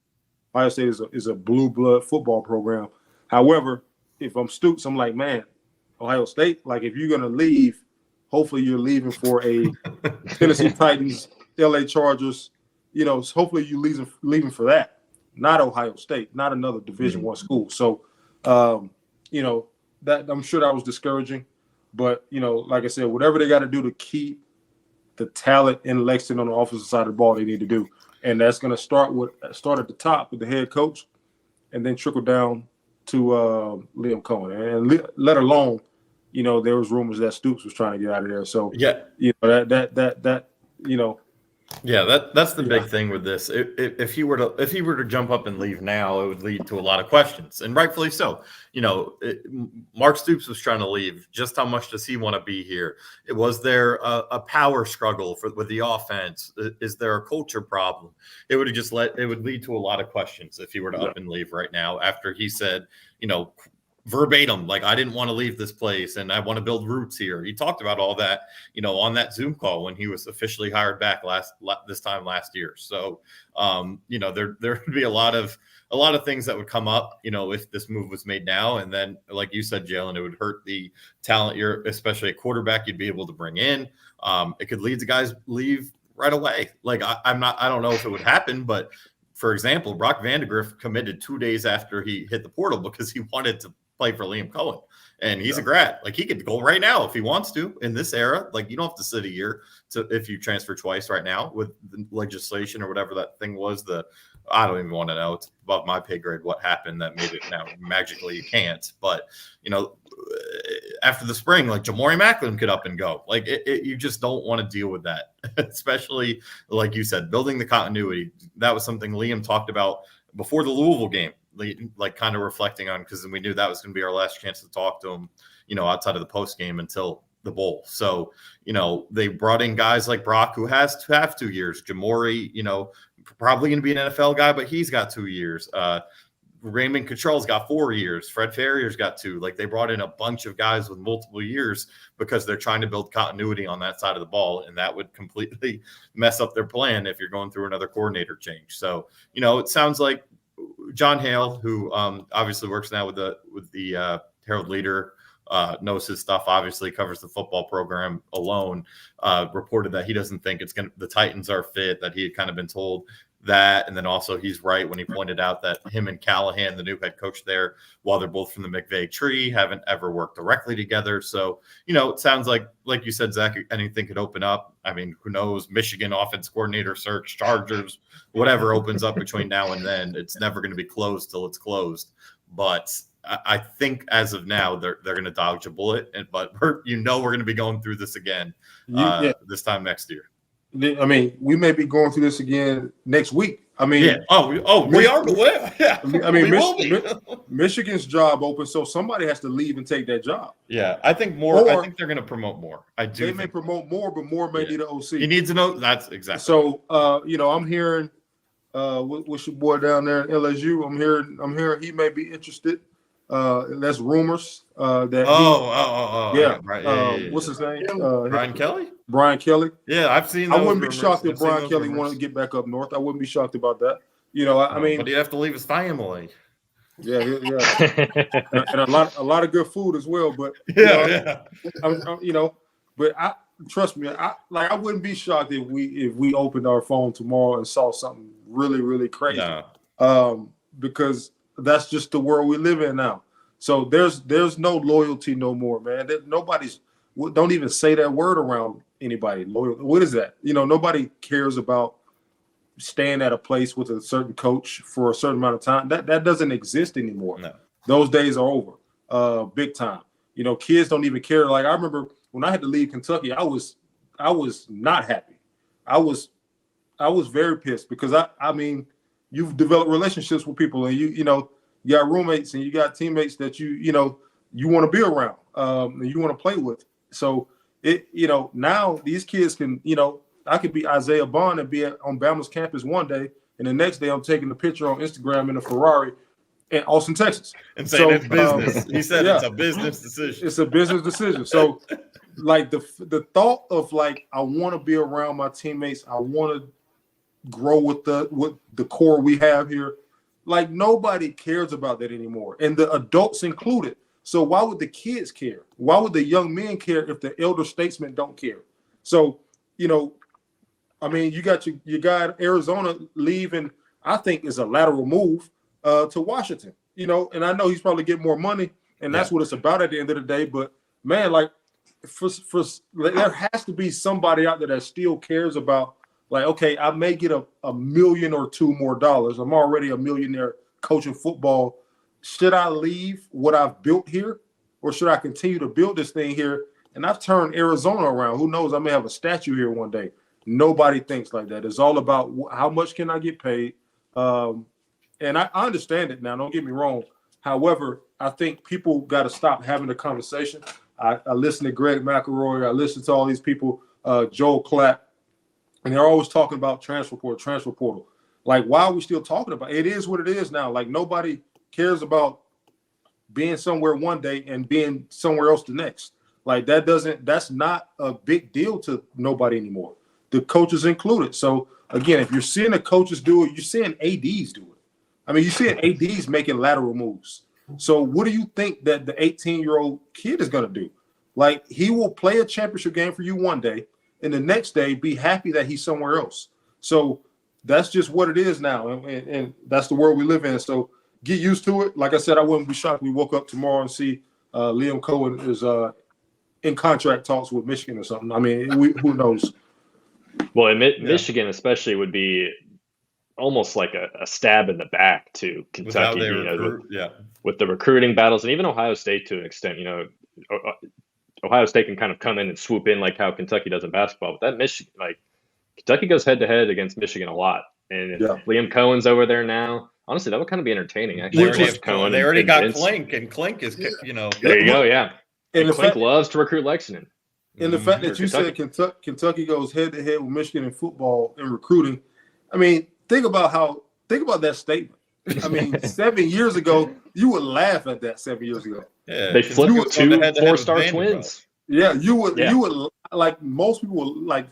Ohio State is a blue blood football program. However, if I'm Stoops, I'm like, man, Ohio State, like if you're going to leave, hopefully you're leaving for a Tennessee Titans, LA Chargers, hopefully you're leaving for that, not Ohio State, not another Division I school. So, that I'm sure that was discouraging, but like I said, whatever they got to do to keep the talent in Lexington on the offensive side of the ball, they need to do, and that's going to start at the top with the head coach, and then trickle down to Liam Cohen, and let alone, there was rumors that Stoops was trying to get out of there. So that's the big thing with this. If he were to jump up and leave now, it would lead to a lot of questions, and rightfully so. Mark Stoops was trying to leave. Just how much does he want to be here? Was there a power struggle with the offense? Is there a culture problem? It would lead to a lot of questions if he were to up and leave right now after he said, verbatim, like, I didn't want to leave this place and I want to build roots here. He talked about all that, on that Zoom call when he was officially hired back this time last year. So, there would be a lot of things that would come up, if this move was made now. And then, like you said, Jalen, it would hurt the talent especially at quarterback, you'd be able to bring in. It could lead to guys leave right away. Like, I don't know if it would happen, but for example, Brock Vandegrift committed 2 days after he hit the portal because he wanted to play for Liam Cohen, and he's a grad. Like, he could go right now if he wants to in this era. Like, you don't have to sit a year if you transfer twice right now with the legislation or whatever that thing was. I don't even want to know. It's above my pay grade what happened that made it now magically you can't. But after the spring, like, Jamori Macklin could up and go. Like, you just don't want to deal with that, especially like you said, building the continuity. That was something Liam talked about before the Louisville game. Like, kind of reflecting on, because we knew that was going to be our last chance to talk to him, outside of the post game until the bowl. So, they brought in guys like Brock, who has to have 2 years. Jamori, probably going to be an NFL guy, but he's got 2 years. Raymond Cottrell's got 4 years. Fred Farrier's got 2. Like, they brought in a bunch of guys with multiple years because they're trying to build continuity on that side of the ball, and that would completely mess up their plan if you're going through another coordinator change. So, it sounds like John Hale, who obviously works now with the Herald Leader, knows his stuff, obviously covers the football program alone, reported that he doesn't think the Titans are fit, that he had kind of been told that. And then also he's right when he pointed out that him and Callahan, the new head coach there, while they're both from the McVay tree, haven't ever worked directly together. So, it sounds like you said, Zach, anything could open up. I mean, who knows? Michigan offense coordinator search, Chargers, whatever opens up between now and then. It's never going to be closed till it's closed. But I think as of now, they're going to dodge a bullet. But we're going to be going through this again this time next year. I mean, we may be going through this again next week. I mean, we are. Yeah, I mean, Michigan's job open, so somebody has to leave and take that job. Yeah, I think more. I think they're going to promote more. They may promote more, but more may need an OC. He needs to know. That's exactly. So, I'm hearing, what's your boy down there in LSU? I'm hearing he may be interested. That's rumors. Right. What's his name? Brian Kelly. Brian Kelly. Yeah, I've seen. I wouldn't be shocked if Brian Kelly wanted to get back up north. I wouldn't be shocked about that. I mean, but he'd have to leave his family. Yeah, and a lot of good food as well. But but trust me, I wouldn't be shocked if we opened our phone tomorrow and saw something really, really crazy. Because that's just the world we live in now. So there's no loyalty no more, man. Don't even say that word around anybody. Loyal. What is that? Nobody cares about staying at a place with a certain coach for a certain amount of time. That doesn't exist anymore. No. Those days are over. Big time. Kids don't even care. Like I remember when I had to leave Kentucky, I was not happy. I was very pissed because I mean, you've developed relationships with people and you got roommates and you got teammates that you want to be around and you want to play with. So now these kids can, I could be Isaiah Bond and be on Bama's campus one day, and the next day I'm taking a picture on Instagram in a Ferrari in Austin, Texas. And saying it's business. He said it's a business decision. It's a business decision. So like the thought of like, I want to be around my teammates. I want to grow with the core we have here. Like nobody cares about that anymore. And the adults included. So why would the kids care? Why would the young men care if the elder statesmen don't care? So, I mean, you got Arizona leaving, I think is a lateral move to Washington, and I know he's probably getting more money and that's what it's about at the end of the day. But man, like there has to be somebody out there that still cares about like, okay, I may get a million or two more dollars. I'm already a millionaire coaching football. Should I leave what I've built here or should I continue to build this thing here? And I've turned Arizona around. Who knows? I may have a statue here one day. Nobody thinks like that. It's all about how much can I get paid. And I understand it now. Don't get me wrong. However, I think people got to stop having the conversation. I listen to Greg McElroy. I listen to all these people, Joel Klatt, and they're always talking about transfer portal. Like, why are we still talking about it? It is what it is now. Like, nobody cares about being somewhere one day and being somewhere else the next. Like, that's not a big deal to nobody anymore. The coaches included. So, again, if you're seeing the coaches do it, you're seeing ADs do it. I mean, you're seeing ADs making lateral moves. So what do you think that the 18-year-old kid is going to do? Like, he will play a championship game for you one day, and the next day be happy that he's somewhere else. So that's just what it is now, and that's the world we live in. So get used to it. Like I said, I wouldn't be shocked if we woke up tomorrow and see Liam Cohen is in contract talks with Michigan or something. I mean, who knows? Well, Michigan especially would be almost like a stab in the back to Kentucky, with the recruiting battles, and even Ohio State to an extent. Ohio State can kind of come in and swoop in like how Kentucky does in basketball. But that Michigan, like Kentucky goes head to head against Michigan a lot, and if Liam Cohen's over there now, honestly, that would kind of be entertaining. Actually, they already got Clink, and Clink is There you go, yeah. And Clink loves to recruit Lexington. And the fact that you said Kentucky goes head to head with Michigan in football and recruiting, I mean, think about that statement. I mean, 7 years ago, you would laugh at that 7 years ago. Yeah, they flipped 2 4-star twins. Yeah, you would like most people would like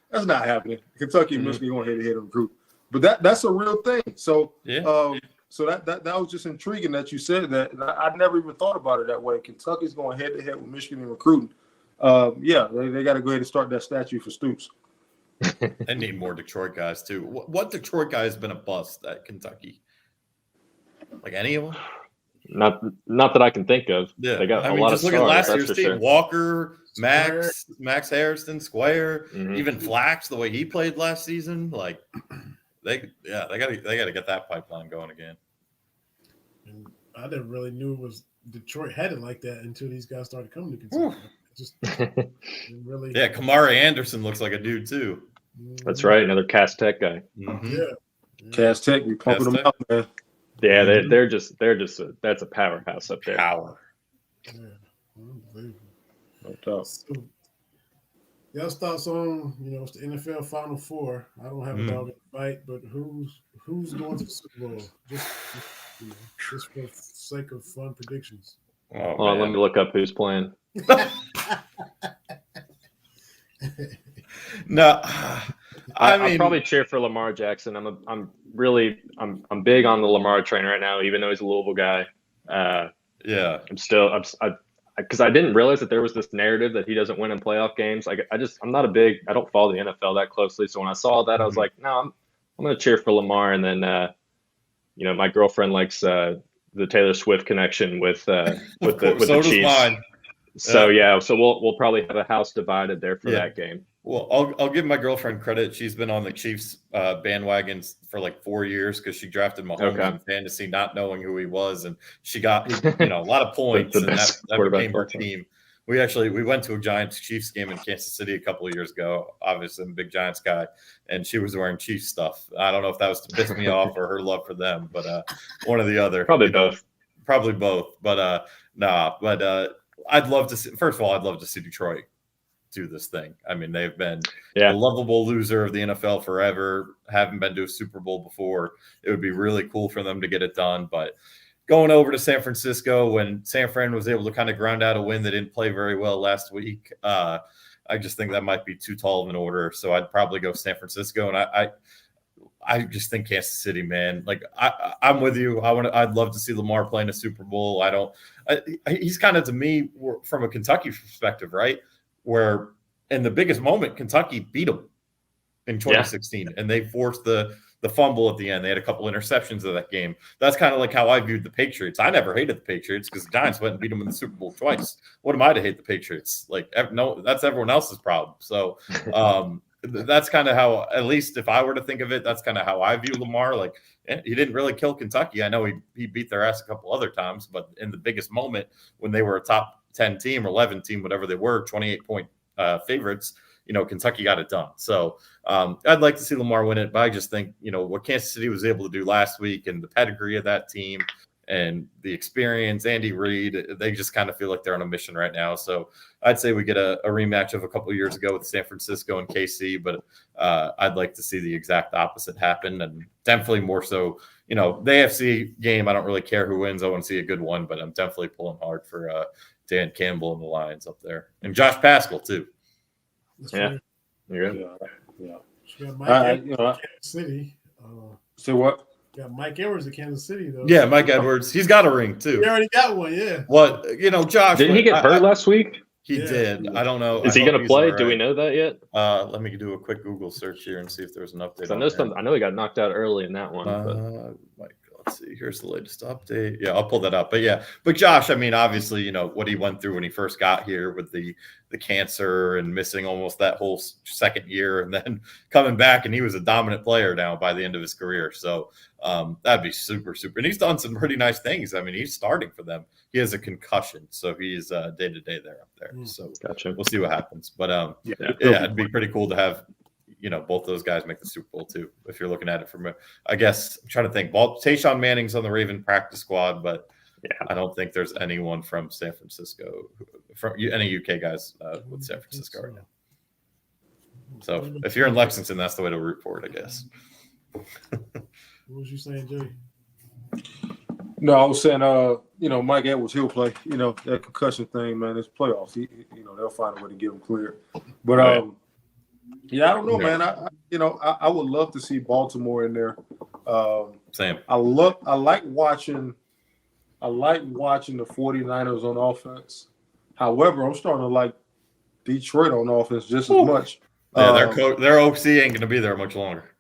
that's not happening. Kentucky and Michigan going head to head and recruit, but that's a real thing. So so that was just intriguing that you said that. And I never even thought about it that way. Kentucky's going head to head with Michigan in recruiting. They got to go ahead and start that statue for Stoops. They need more Detroit guys too. What Detroit guy has been a bust at Kentucky? Like any of them? Not that I can think of. Yeah, they got a lot of stars. Look at last year's team: sure. Walker, Max Harrison, Square, even Flax. The way he played last season, like they got to get that pipeline going again. And I never really knew it was Detroit had it like that until these guys started coming to Kentucky. Just really, Kamari Anderson looks like a dude too. That's right, another Cass Tech guy. Yeah, Cass Tech, we pumping them out, man. Yeah, they're just that's a powerhouse up there. Power. Yeah, unbelievable. No doubt. So, y'all's thoughts on it's the NFL Final Four. I don't have a dog in the fight, but who's going to the Super Bowl? Just for sake of fun predictions. Hold on, let me look up who's playing. No, I'll probably cheer for Lamar Jackson. I'm big on the Lamar train right now, even though he's a Louisville guy. yeah, because I didn't realize that there was this narrative that he doesn't win in playoff games. I don't follow the NFL that closely. So when I saw that, I was like, no, I'm going to cheer for Lamar. And then, my girlfriend likes the Taylor Swift connection with the Chiefs. Mine. So so we'll probably have a house divided there for that game. Well, I'll give my girlfriend credit. She's been on the Chiefs bandwagon for like 4 years because she drafted Mahomes in fantasy, not knowing who he was, and she got a lot of points, and that became her team. We went to a Giants-Chiefs game in Kansas City a couple of years ago. Obviously, I'm a big Giants guy, and she was wearing Chiefs stuff. I don't know if that was to piss me off or her love for them, but one or the other. Probably both. Probably both. But I'd love to see. First of all, I'd love to see Detroit do this thing. I mean, they've been a lovable loser of the NFL forever. Haven't been to a Super Bowl before. It would be really cool for them to get it done. But going over to San Francisco when San Fran was able to kind of ground out a win that didn't play very well last week, I just think that might be too tall of an order. So I'd probably go San Francisco. And I just think Kansas City, man. Like I'm with you. I'd love to see Lamar playing a Super Bowl. He's kind of, to me, from a Kentucky perspective, right? Where in the biggest moment, Kentucky beat them in 2016, and they forced the fumble at the end. They had a couple interceptions of that game. That's kind of like how I viewed the Patriots. I never hated the Patriots because the Giants went and beat them in the Super Bowl twice. What am I to hate the Patriots? Like, no, that's everyone else's problem. So that's kind of how, at least if I were to think of it, that's kind of how I view Lamar. Like, he didn't really kill Kentucky. I know he beat their ass a couple other times, but in the biggest moment when they were a top 10 team or 11 team, whatever they were, 28-point favorites, Kentucky got it done. So I'd like to see Lamar win it, but I just think, what Kansas City was able to do last week and the pedigree of that team and the experience, Andy Reid, they just kind of feel like they're on a mission right now. So I'd say we get a rematch of a couple of years ago with San Francisco and KC, but I'd like to see the exact opposite happen, and definitely more so, the AFC game, I don't really care who wins. I want to see a good one, but I'm definitely pulling hard for Dan Campbell and the Lions up there, and Josh Pascal too. Yeah, you're good. Yeah. Mike Kansas City. Say what? Got Mike Edwards at Kansas City though. Yeah, Mike Edwards. He's got a ring too. He already got one. Yeah. What Josh? Didn't he get hurt last week? He did. I don't know. Is he going to play? Right. Do we know that yet? Let me do a quick Google search here and see if there's an update. I know he got knocked out early in that one. Let's see. Here's the latest update. Yeah, I'll pull that up. But Josh, I mean, obviously, what he went through when he first got here with the cancer and missing almost that whole second year, and then coming back, and he was a dominant player now by the end of his career. So that'd be super, super. And he's done some pretty nice things. I mean, he's starting for them. He has a concussion, so he's day-to-day there up there. So gotcha. We'll see what happens. But it'd be pretty cool to have both those guys make the Super Bowl too. If you're looking at it from, I guess I'm trying to think. Tayshaun Manning's on the Raven practice squad, but I don't think there's anyone from San Francisco, from any UK guys with San Francisco right now. So if you're in Lexington, that's the way to root for it, I guess. What was you saying, Jay? No, I was saying, Mike Edwards, he'll play. That concussion thing, man, it's playoffs. They'll find a way to get him cleared. But I don't know, man. I would love to see Baltimore in there. Same. I like watching the 49ers on offense. However, I'm starting to like Detroit on offense just as much. Yeah, their OC ain't going to be there much longer.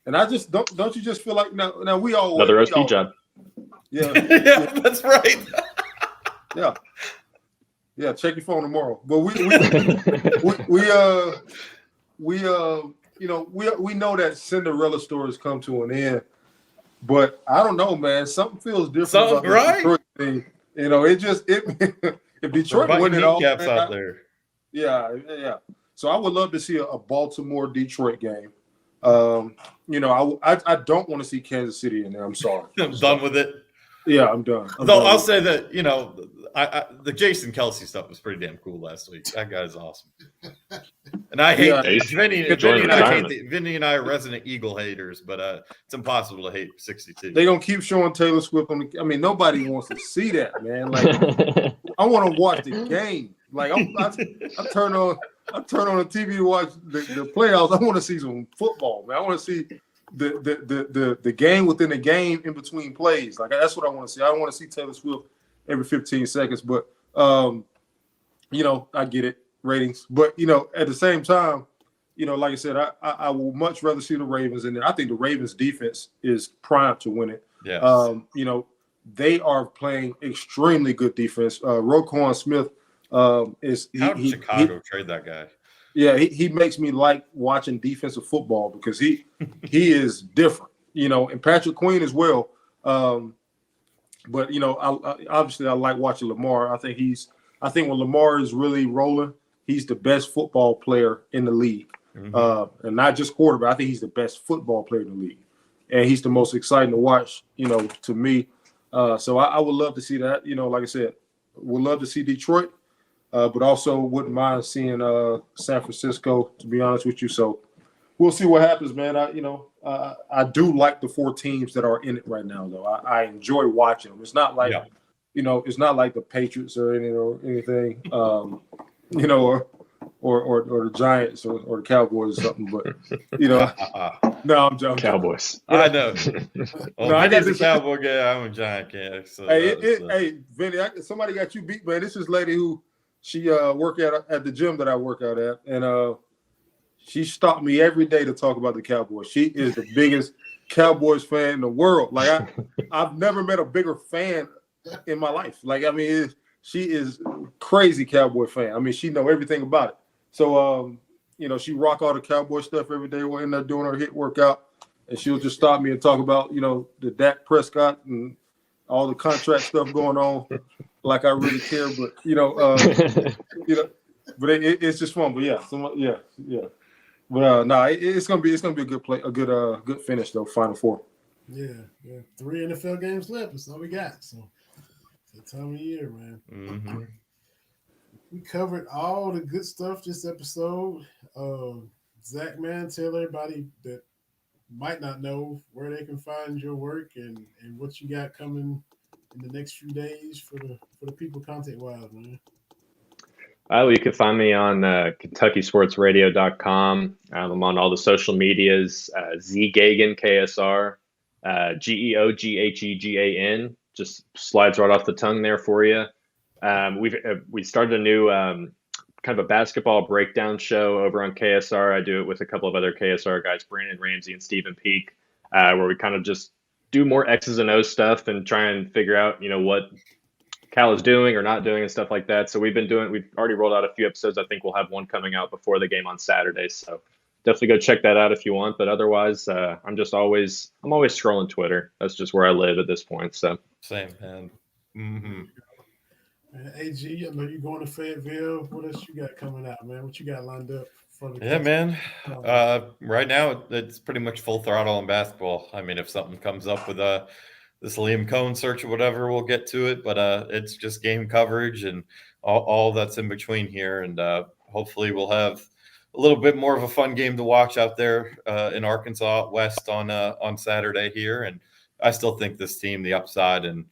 And I just don't you just feel like now we all another OC job. Yeah, yeah, that's right. Yeah. Check your phone tomorrow. But we know that Cinderella stories come to an end. But I don't know, man. Something feels different about the Detroit thing. If Detroit win it all, out there. Yeah. So I would love to see a Baltimore-Detroit game. You know, I don't want to see Kansas City in there. I'm sorry. I'm done with it. Yeah, I'm done. Though I'll say that, you know, the Jason Kelsey stuff was pretty damn cool last week. That guy's awesome. And I hate Vinny and I are resident Eagle haters, but it's impossible to hate 62. They're gonna keep showing Taylor Swift on the. I mean, nobody wants to see that, man. Like, I want to watch the game. Like, I turn on the TV to watch the playoffs. I want to see some football, man. I want to see the game within the game in between plays. Like, that's what I want to see. I don't want to see Taylor Swift every 15 seconds, but you know, I get it, ratings. But you know, at the same time, you know, like I said, I will much rather see the Ravens in there. I think the Ravens defense is primed to win it. Yeah. You know, they are playing extremely good defense. Roquan Smith is how did Chicago trade that guy? Yeah, he makes me like watching defensive football because he is different, you know, and Patrick Queen as well. But you know, I like watching Lamar. I think when Lamar is really rolling, he's the best football player in the league, and not just quarterback. I think he's the best football player in the league, and he's the most exciting to watch, you know, to me. So I would love to see that. You know, like I said, would love to see Detroit. But also wouldn't mind seeing San Francisco, to be honest with you. So we'll see what happens, man. I do like the 4 teams that are in it right now, though. I enjoy watching them. It's not like, you know, it's not like the Patriots or anything, you know, or the Giants or the Cowboys or something. But you know, no, I'm joking. Cowboys. I know. Well, no, I got this Cowboy guy. I'm a Giant guy. So hey, Vinny, somebody got you beat, man. This is lady who. She work at the gym that I work out at, and she stopped me every day to talk about the Cowboys. She is the biggest Cowboys fan in the world. Like I've never met a bigger fan in my life. Like I mean, she is crazy Cowboy fan. I mean, she know everything about it. So you know, she rock all the Cowboy stuff every day. We'll end up doing her hit workout, and she'll just stop me and talk about, you know, the Dak Prescott and all the contract stuff going on. Like I really care, but you know, but it's just fun. But yeah, But no, it's gonna be a good play, a good finish though. Final Four. Yeah. 3 NFL games left. That's all we got. So it's the time of year, man. Mm-hmm. We covered all the good stuff this episode. Zach, man, tell everybody that might not know where they can find your work and what you got coming in the next few days for the people content wise, man. Well, you can find me on KentuckySportsRadio.com. I'm on all the social medias. Zack Geoghegan KSR, Geoghegan, just slides right off the tongue there for you. We started a new kind of a basketball breakdown show over on KSR. I do it with a couple of other KSR guys, Brandon Ramsey and Stephen Peak, where we kind of just do more X's and O's stuff and try and figure out, you know, what Cal is doing or not doing and stuff like that. So we've already rolled out a few episodes. I think we'll have one coming out before the game on Saturday. So definitely go check that out if you want. But otherwise, I'm always scrolling Twitter. That's just where I live at this point. So same, man. Mm-hmm. AG, I know you're going to Fayetteville. What else you got coming out, man? What you got lined up? Yeah, man. Right now, it's pretty much full throttle on basketball. I mean, if something comes up with this Liam Cohen search or whatever, we'll get to it. But it's just game coverage and all that's in between here. And hopefully we'll have a little bit more of a fun game to watch out there in Arkansas West on Saturday here. And I still think this team, the upside, and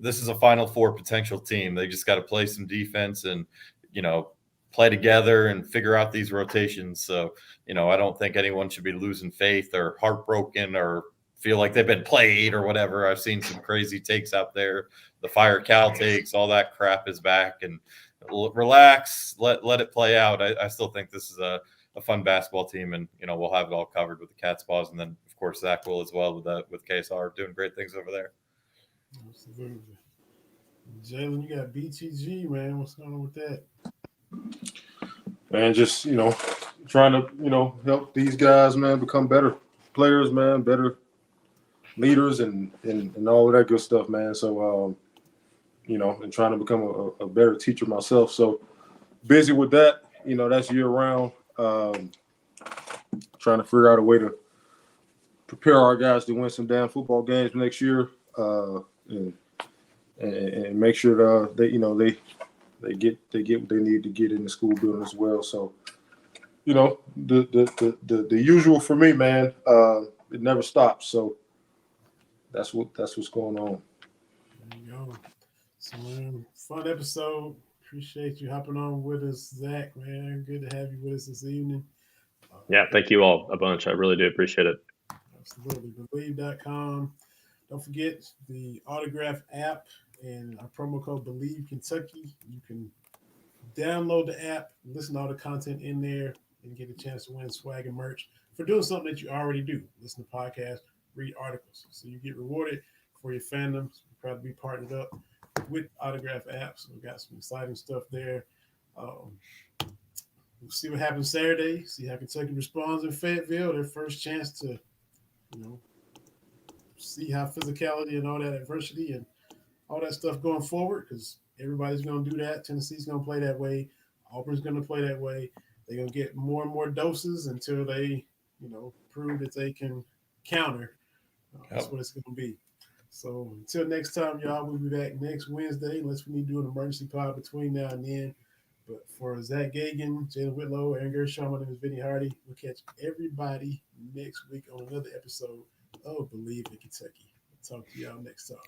this is a Final Four potential team. They just got to play some defense and, you know, play together and figure out these rotations. So, you know, I don't think anyone should be losing faith or heartbroken or feel like they've been played or whatever. I've seen some crazy takes out there. The Fire Cal takes, all that crap is back, and relax, let it play out. I still think this is a fun basketball team, and, you know, we'll have it all covered with the Cat's Paws. And then, of course, Zach will as well with KSR doing great things over there. Absolutely. Jalen, you got BTG, man. What's going on with that? Man, just, you know, trying to, you know, help these guys, man, become better players, man, better leaders and all of that good stuff, man. So, you know, and trying to become a better teacher myself. So busy with that, you know, that's year round. trying to figure out a way to prepare our guys to win some damn football games next year, and make sure that they get what they need to get in the school building as well. So, the usual for me, man. It never stops. So that's what's going on. There you go. So, fun episode. Appreciate you hopping on with us, Zach, man. Good to have you with us this evening. Yeah, thank you all a bunch. I really do appreciate it. Absolutely. Believe.com. Don't forget the Autograph app and our promo code Believe Kentucky. You can download the app, listen to all the content in there, and get a chance to win swag and merch for doing something that you already do. Listen to podcasts, read articles. So you get rewarded for your fandom. So we're proud to be partnered up with Autograph apps. We've got some exciting stuff there. We'll see what happens Saturday. See how Kentucky responds in Fayetteville. Their first chance to, see how physicality and all that adversity and all that stuff going forward, because everybody's going to do that. Tennessee's going to play that way. Auburn's going to play that way. They're going to get more and more doses until they, prove that they can counter. That's what it's going to be. So until next time, y'all, we'll be back next Wednesday, unless we need to do an emergency pod between now and then. But for Zack Geoghegan, Jalen Whitlow, Aaron Gershon, my name is Vinny Hardy. We'll catch everybody next week on another episode of Believe in Kentucky. Talk to y'all next time.